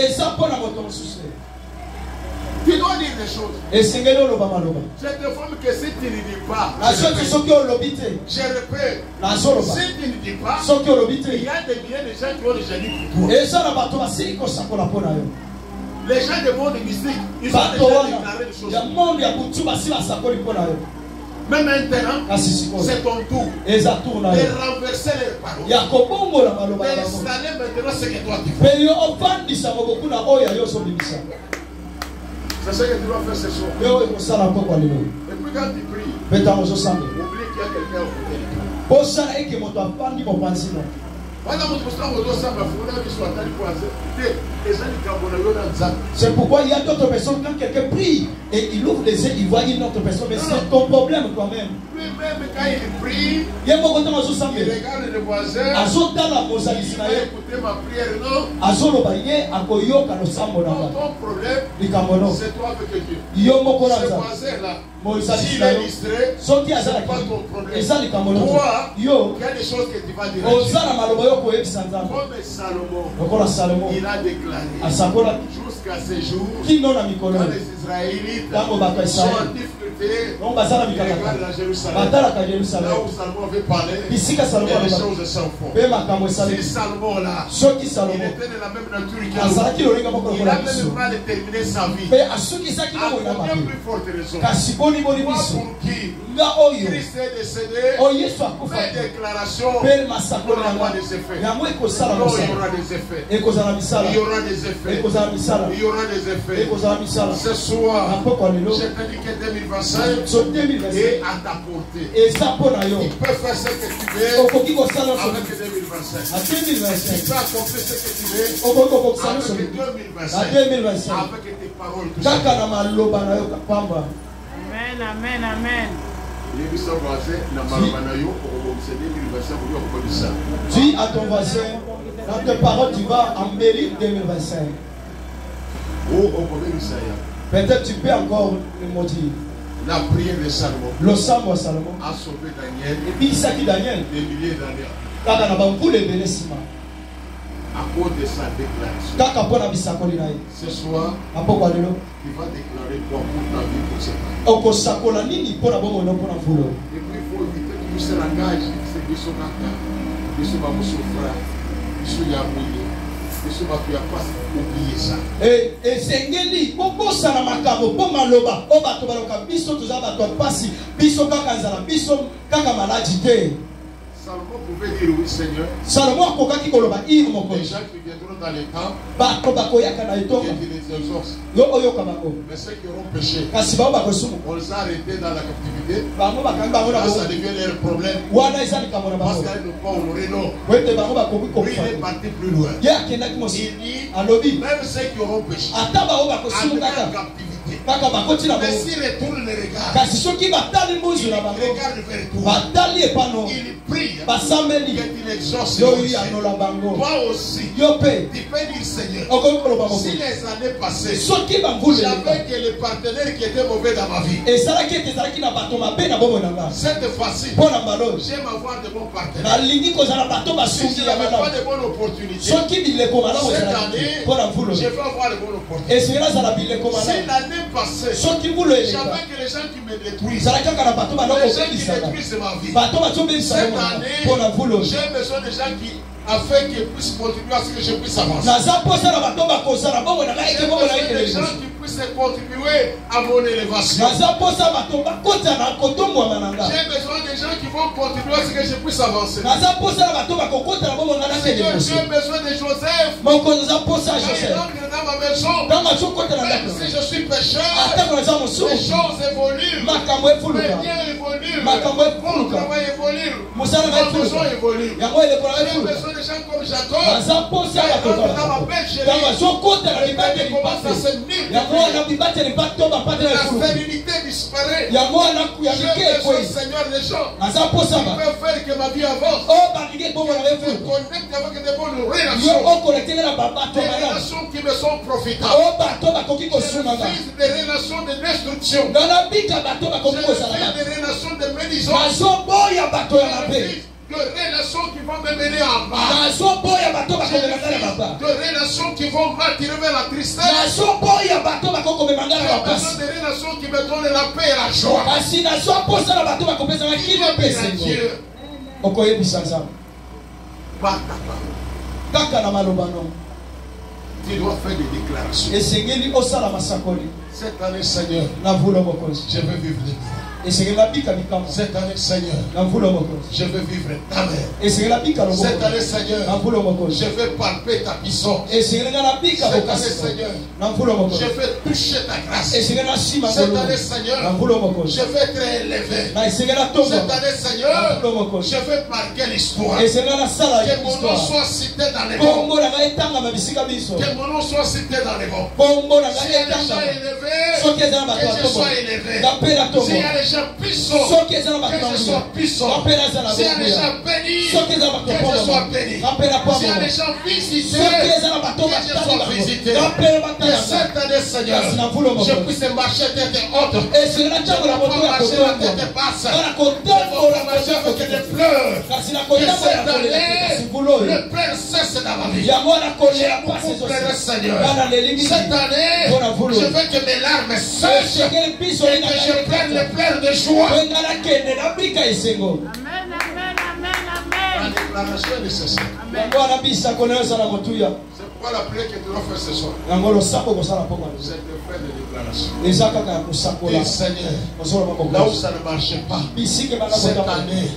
Tu dois dire des choses. Et c'est que l'on va Je te forme que si tu ne dis pas, je répète, si tu ne dis pas, il y a des milliers de gens qui ont déjà dit pour toi. Les gens du monde mystique, ils ont déjà déclaré des choses. Mais maintenant, c'est ton tour de renverser les paroles. D'installer maintenant ce que toi tu fais. C'est ce que tu dois faire ce soir. Et puis quand tu pries, oublie qu'il y a quelqu'un au côté de toi. C'est pourquoi il y a d'autres personnes, quand quelqu'un prie et il ouvre les yeux, il voit une autre personne. Mais c'est ton problème toi-même. Lui-même, quand il prie, il regarde le voisin, il va écouter ma prière. Non, ton problème, c'est toi avec Dieu. Ce voisin-là, s'il est distrait, c'est pas ton problème. Toi, il y a des choses que tu vas dire. Comme Salomon, il a déclaré jusqu'à ce jour, quand les Israélites sont en difficulté, ils regardent la Jérusalem. Là où Salomon avait parlé, et les choses se font. Si Salomon là, il était de la même nature qu'il a, il a même mal terminé sa vie. À combien plus forte raison? Pour qui Christ est décédé, fait déclaration, il n'y aura pas des effets. Non, il y aura des effets. Il y aura des effets. Il y aura des effets. Ce soir, je te dis que 2025 est à ta portée. Tu peux faire ce que tu veux avec 2025. Tu peux accomplir ce que tu veux avec 2025. Avec tes paroles. Amen, amen, amen. Dis à ton voisin, dans tes paroles, tu vas embellir 2025. Peut-être tu peux encore le maudire. La prière de Salomon a sauvé Daniel et puis ça qui Daniel des milliers d'années. À cause de sa déclaration. Ce soir, tu vas déclarer quoi pour ta vie pour cette année. Et puis il faut éviter tout ce langage. C'est que son acte, que son souffrance, que son yamouille, que son bapia passe. Oubliez ça. Et sengeli, beaucoup ça na makabo, pour maloba, o bato baloka biso tuza bato pasi, biso kaka nzala, biso kaka maladi te. Salomon pouvait dire oui Seigneur. Salomon kokaki koloba ir moko. Les gens qui viendront dans les camps, bato bakoyaka na etonga. Qui les exaucent. Yo oyoka bako. Mais ceux qui auront péché, kasi ba bakosumu. On les a arrêtés dans la captivité. Bango bakanga bango na ça devient leur problème. Wana ezali kamona bako. Parce qu'ils ne pas honorer non. Wete bango bakoki ko. Il est parti plus loin. Ya kenaki mosi. Il dit alobi même ceux qui auront péché. Ata ba bakosumu kaka. Kaka bakoti na mais s'il retourne les regards. Kasi soki batali mbuzu na bango. Regarde vers toi. Batali epano. Il prie. Basambeli. Yo toi aussi, tu peux dire Seigneur, si les années passées, j'avais que les partenaires qui étaient mauvais dans ma vie, cette fois-ci, j'aime avoir de bons partenaires. Si je n'avais pas de bonnes opportunités, cette année, je vais avoir de bonnes opportunités. Si l'année passée, j'avais que les gens qui me détruisent, les gens qui détruisent ma vie, cette année, j'ai besoin de gens qui afin qu'ils puissent contribuer à ce que je puisse avancer. J'ai besoin de gens qui puissent contribuer à mon élévation. J'ai besoin de gens qui vont contribuer à ce que je puisse avancer. J'ai besoin de Joseph. Il entre dans ma maison. Même si je suis pécheur, les choses évoluent. Mes biens évoluent. Mon travail évolue. Mon besoin évolue. J'ai besoin de gens comme Jacob. Dans ma belle chérie, il commence à se nier. La sérénité disparaît. J'ai besoin, Seigneur, des gens qui peuvent faire que ma vie avance. Qui me connectent avec de bonnes relations. Des relations qui me sont profitables. Je refuse des relations de destruction. Je refuse des relations de médisance. Je refuse que de relations qui vont me mener en bas, de relations qui vont m'attirer vers la tristesse. J'ai besoin de relations qui me donnent la paix et la joie. Tu dois faire des déclarations. Cette année, Seigneur, je veux vivre les miens. Cette année, Seigneur, je veux vivre ta mère. Cette année, Seigneur, je veux palper ta puissance. Cette année, Seigneur, je veux toucher ta grâce. Cette année, Seigneur, je veux être élevé. Cette année, Seigneur, je veux marquer l'histoire. Que mon nom soit cité dans les bons. Que mon nom soit cité dans les bons. Si elle est déjà élevée, que je sois élevé. Si elle est déjà puissant, que je sois puissant. Si elle est déjà bénie, que je sois béni. Si elle est déjà visitée, que je sois visité. Que cette année, Seigneur, je puisse marcher tête haute. Je ne vais pas marcher la tête basse. Je ne vais pas marcher avec des pleurs. Que cette année, le pleur cesse dans ma vie. J'ai beaucoup pleuré, Seigneur. Cette année, je veux que mes larmes sèchent et que je prenne les pleurs de joie. Amen, amen, amen, La amen. déclaration est nécessaire. Amen. C'est pourquoi la prière que tu dois faire ce soir, c'est de faire des déclarations. Dis Seigneur, là où ça ne marchait pas, cette année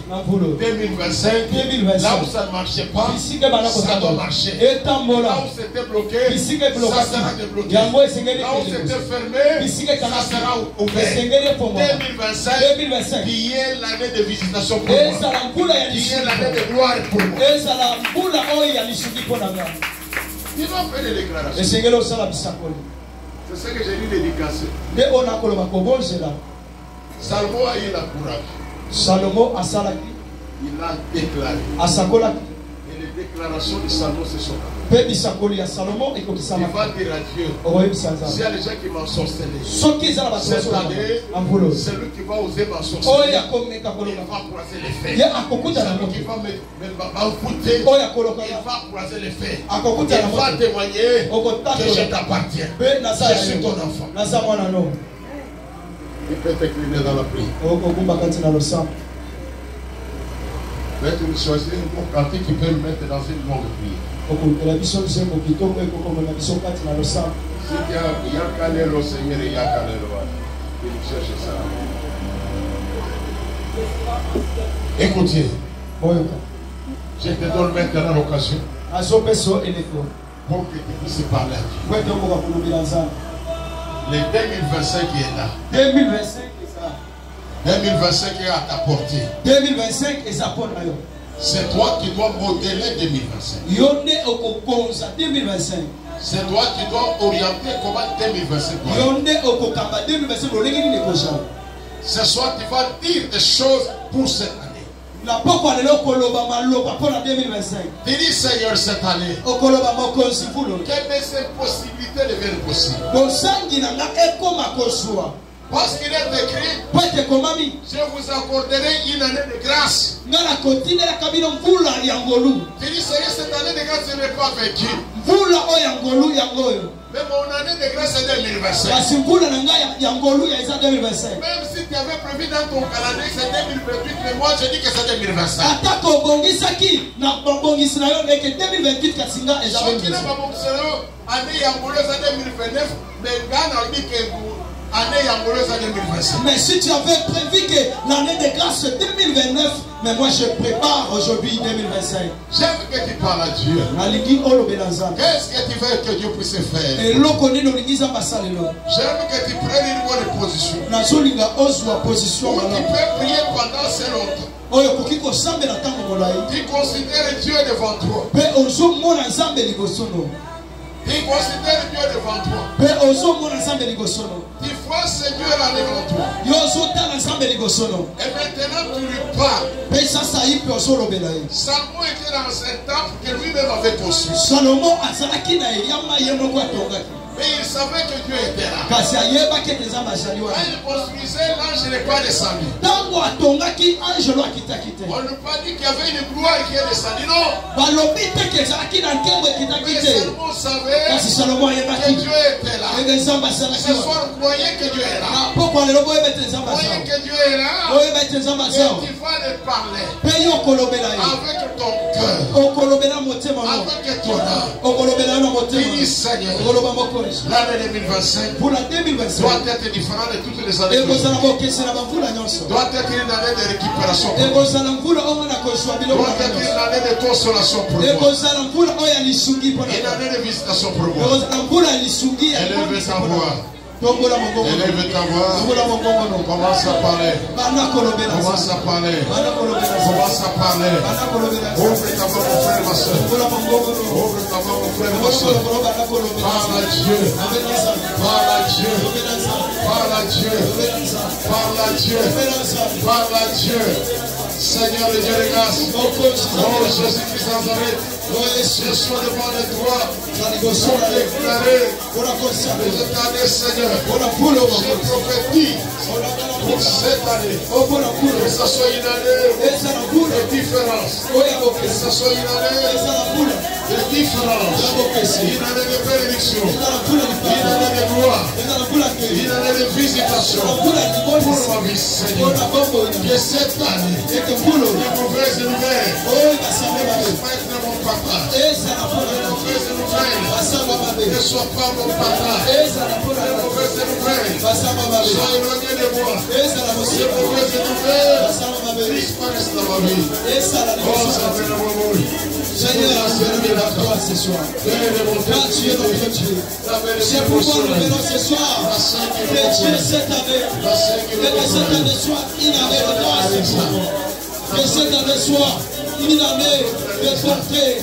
2025, là où ça ne marchait pas, ça doit marcher. Là où c'était bloqué, ça sera débloqué. Là où c'était fermé, ça sera ouvert. 2025, qui est l'année de visitation pour moi, qui est l'année de gloire pour moi. Tu dois faire des déclarations. C'est ce que j'ai dit dédicacé. Salomon a eu la courage. Il a déclaré. Et les déclarations de Salomon, c'est son cas. Il va dire à Dieu, s'il y a des gens qui m'ont sorcelé, cette année, celui qui va oser m'ensorceler, il va croiser les faits. Celui qui va m'envoûter, il va croiser les faits. Il va témoigner que je t'appartiens. Je suis ton enfant. Il peut t'incliner dans la prière. Mais tu me choisis un bon cantique qui peut me mettre dans une longue prière. Si tu as Yakalelo, Seigneur, Yakalelo, il cherche ça. Écoutez, je te donne maintenant l'occasion pour que tu puisses parler à Dieu. Le 2025 qui est là. 2025 est à ta portée. 2025 est à portée. C'est toi qui dois modeler 2025. C'est toi qui dois orienter comment 2025 doit être. Ce soir, tu vas dire des choses pour cette année. Tu dis, Seigneur, cette année, que mes impossibilités deviennent possibles. Parce qu'il est écrit, je vous accorderai une année de grâce. Tu dis, Seigneur, cette année de grâce, je n'ai pas vécu. Mais mon année de grâce est 2025. Même si tu avais prévu dans ton calendrier que c'est 2028, mais moi je dis que c'est 2025. Mais si tu avais prévu que l'année de grâce c'est 2029, mais moi je prépare aujourd'hui 2025. J'aime que tu parles à Dieu. Qu'est-ce que tu veux que Dieu puisse faire? J'aime que tu prennes une bonne position. Où tu peux prier pendant ce longtemps. Tu considères Dieu devant toi. Tu considères Dieu devant toi. Tu vois Seigneur là devant toi. Et maintenant tu lui parles. Salomon était dans un temple que lui-même avait construit. Mais il savait que Dieu était là. Quand il construisait, l'ange n'est pas descendu. On ne peut pas dire qu'il y avait une gloire qui est descendue, non. Mais Salomon savait que Dieu était là. Ce soir, croyez que Dieu est là. Croyez que Dieu est là. Et tu vas le parler avec ton cœur, avec ton âme. Bénis Seigneur. L'année 2025 doit être différente de toutes les années. Doit être une année de récupération. Doit être une année de consolation pour moi. Une année de visitation pour moi. Élève ta voix. Élève ta voix. Commence à parler. Commence à parler. Commence à parler. Ouvre ta voix, mon frère et ma soeur. Ouvre ta voix, mon frère et ma soeur. Parle à Dieu. Parle à Dieu. Parle à Dieu. Parle à Dieu. Parle à Dieu. Seigneur de Dieu de grâce. Oh Jésus-Christ Nazareth. Je suis devant les toi pour déclarer cette année, Seigneur. Je prophétise pour cette année. Que ce soit une année de différence. Que ce soit une année de différence. Une année de bénédiction. Une année de gloire. Une année de visitation. Pour ma vie, Seigneur. Que cette année, les mauvaises nouvelles ne vont pas. Ne sois pas mon papa. Les mauvaises nouvelles soient éloignées de moi. Les mauvaises nouvelles disparaissent dans ma vie. Oh, ça fait le moment. Seigneur, nous la gloire ce soir. Car tu es notre Dieu. C'est pourquoi nous venons ce soir. Que Dieu cette année, que cette année soit une année de grâce. Que cette année soit une année de portée.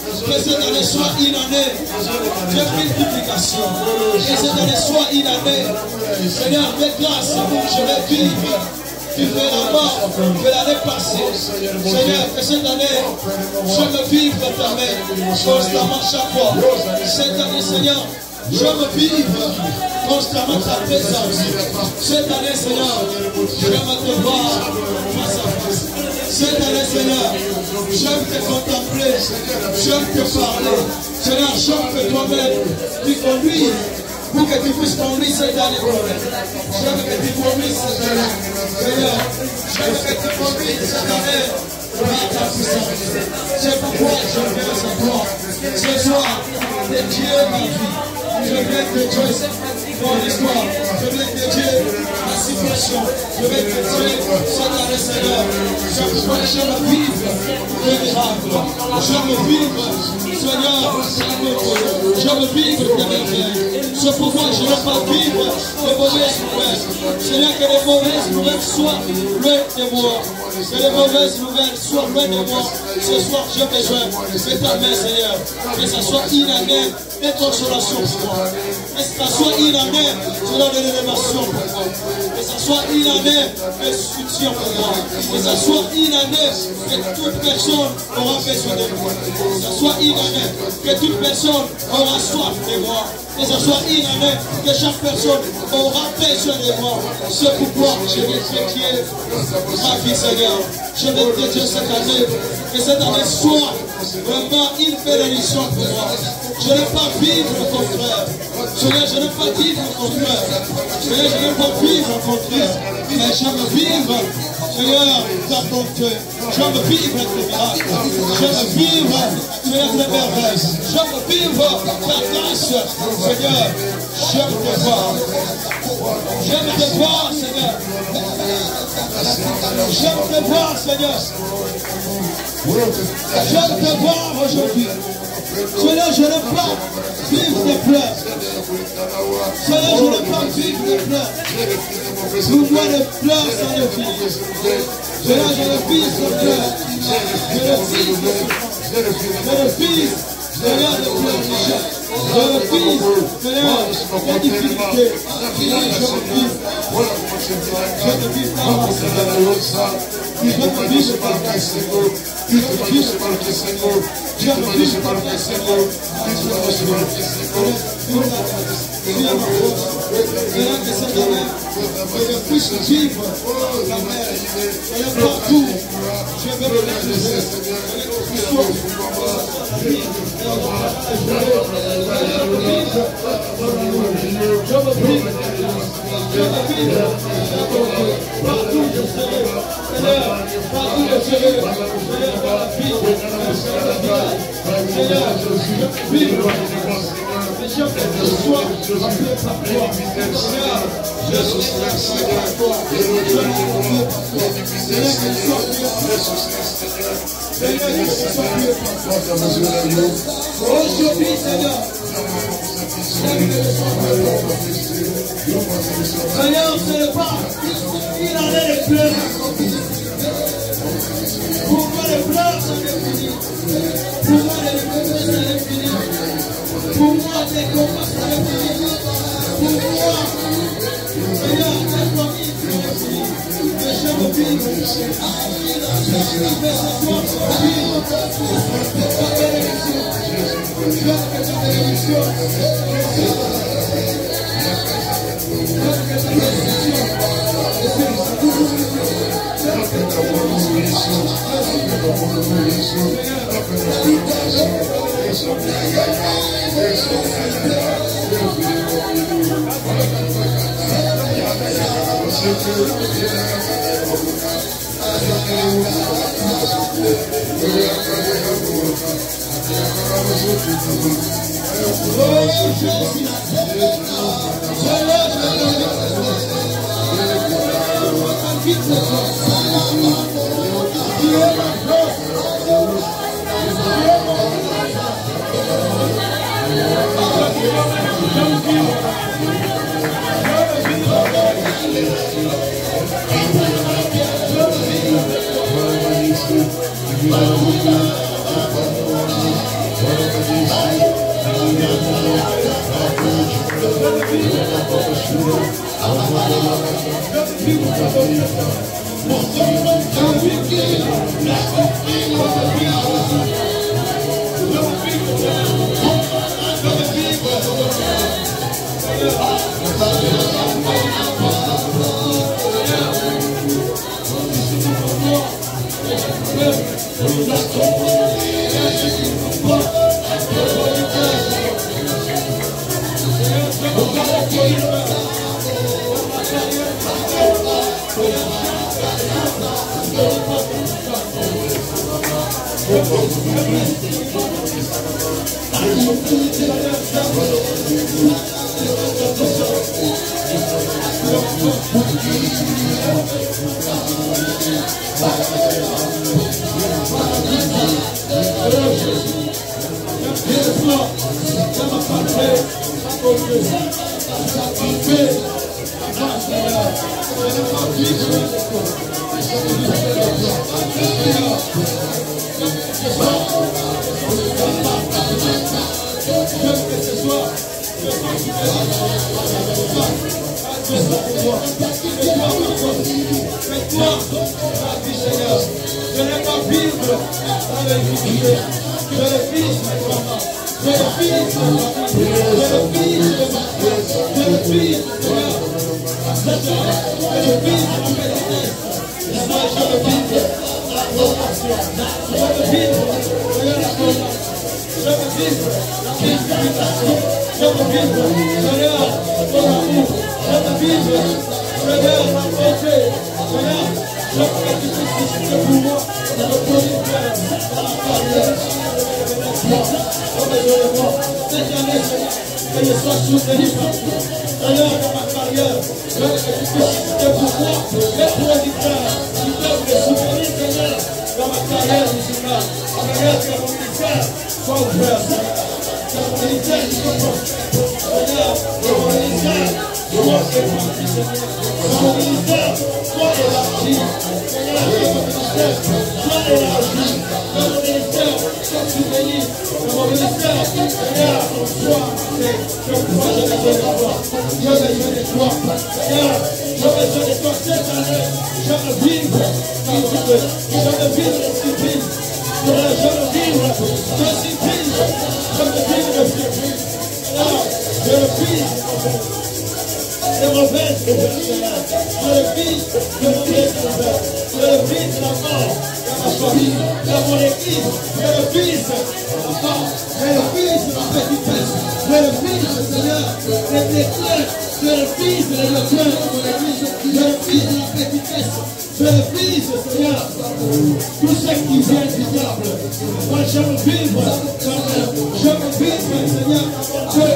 Que cette année soit une année de multiplication. Que cette année soit une année, Seigneur, de grâce. Je vais vivre différemment que l'année passée. Seigneur, que cette année, je me vive ta main constamment chaque fois. Cette année, Seigneur, je me vive constamment ta présence. Cette année, Seigneur, je vais te voir face à face. Cette année, Seigneur, j'aime te contempler, j'aime te parler. Seigneur, j'aime que toi-même tu conduis pour que tu puisses conduire cette année. J'aime que tu conduises cette année. Seigneur, j'aime que tu conduises cette année par ta puissance. C'est pourquoi je viens à toi. Ce soir, c'est Dieu ma vie. Je viens de Dieu mon histoire. Je viens de Dieu ma situation. Je viens de Dieu cette année, Seigneur. C'est pourquoi je veux vivre des miracles. Je veux vivre, Seigneur, je veux vivre des merveilles. C'est pourquoi je ne veux pas vivre de mauvaises nouvelles. Seigneur, que les mauvaises nouvelles soient loin de moi. Que les mauvaises nouvelles soient loin de moi. Ce soir, j'ai besoin de ta main, Seigneur. Que ce soit une année de consolation pour moi. Que ce soit une année de l'élévation pour moi. Que ce soit une année de soutien pour moi. Que ce soit une année que toute personne aura besoin de moi. Que ce soit une année que toute personne aura soif de moi. Que ce soit une année que chaque personne aura besoin de moi. C'est pourquoi je vais dédier ma vie, Seigneur. Je vais dédier cette année. Que cette année soit vraiment une bénédiction pour moi. Je ne vais pas vivre le contraire. Seigneur, je ne vais pas vivre le contraire. Seigneur, je ne vais pas vivre le contraire. Mais je veux vivre, Seigneur, ta bonté. Je veux vivre tes miracles. Je veux vivre, Seigneur, tes merveilles. Je veux vivre ta grâce. Seigneur, j'aime te voir. J'aime te voir, Seigneur. J'aime te voir, Seigneur. J'aime te voir aujourd'hui. Seigneur, je n'aime pas vivre des pleurs. Seigneur, je n'aime pas vivre des pleurs. Nous voyons les pleurs sans le fils. Seigneur, je refuse le pleur. Je refuse le fils. Je refuse, Seigneur, de pleurs. Seigneur, ce n'est pas, il en est les pleurs. Pour moi, les pleurs sont finis. Pour moi, les pleurs sont finis. Pour moi, les combats sont finis. Pour moi, Seigneur, les familles sont finies. Les cheveux vivent. Les soirs sont vivres. La bénédiction. La bénédiction. mon ministère, Seigneur, toi, j'ai besoin de toi. J'ai besoin de toi. Seigneur, j'ai besoin de toi cette année. Je veux vivre, je veux vivre le civil. Je veux vivre le civil. Je veux vivre le civil. Seigneur, je le vis. Je refais ce que je le vis de mauvaise nouvelle. Je le vis de la mort de ma famille, de mon église. Je le vis de ma femme. Je le vis de ma petitesse. Je le vis, Seigneur, de mes cœurs. Je le vis de la cœur de mon église. Je le vis de la petitesse. Je le vis, Seigneur, tout ce qui vient du diable. Moi, je veux vivre, je veux vivre, Seigneur, mon Dieu.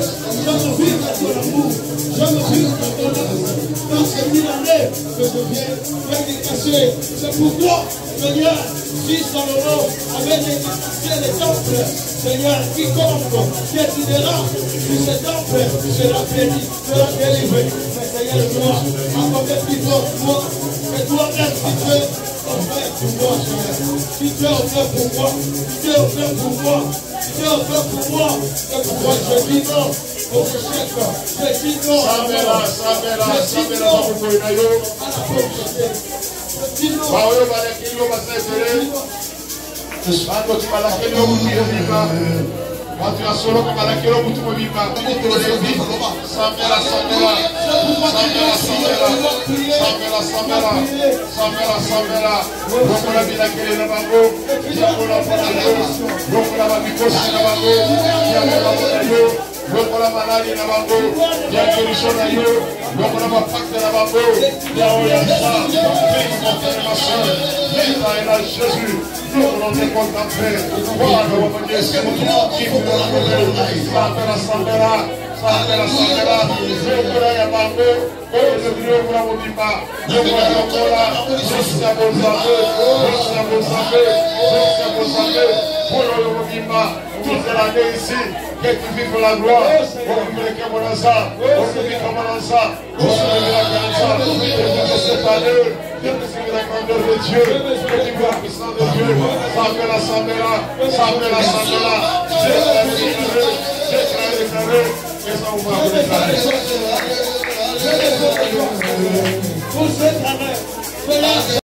Je veux vivre ton amour. Je veux vivre ton amour. Dans cette année que je viens prédicacher, c'est pourquoi, Seigneur, si son nom avait négligé les temples, Seigneur, quiconque qui est itinérant sur ce temple sera béni, sera délivré. Mais Seigneur, toi, accordez plutôt toi, et toi-même, si tu es offert pour moi, Seigneur, si tu es offert pour moi, si tu es offert pour moi, si tu es offert pour moi, c'est pourquoi je dis non au échec, je dis non à la mort, je dis non à la pauvreté, je dis non à watu ya solo kama la kilo mtu mbiba samela rokola bila kele na bango rokola bango rokola babikosi na bango rokola malali na bango ya kirisho na yo rokola mapakte na bango ya oyasa et là Jésus nous voulons te contempler voir notre Dieu c'est notre qui nous la sambera rokola ya bango oyo rokola mobimba rokola Jésus a pour le mobimba toute l'année ici que tu vives la gloire on veut que mon asa on veut que mon asa on veut la grandeur de cette année que tu vives la grandeur de Dieu que tu vois la puissance de Dieu ça fait la sambela j'ai déclaré et ça on va déclarer pour cette année.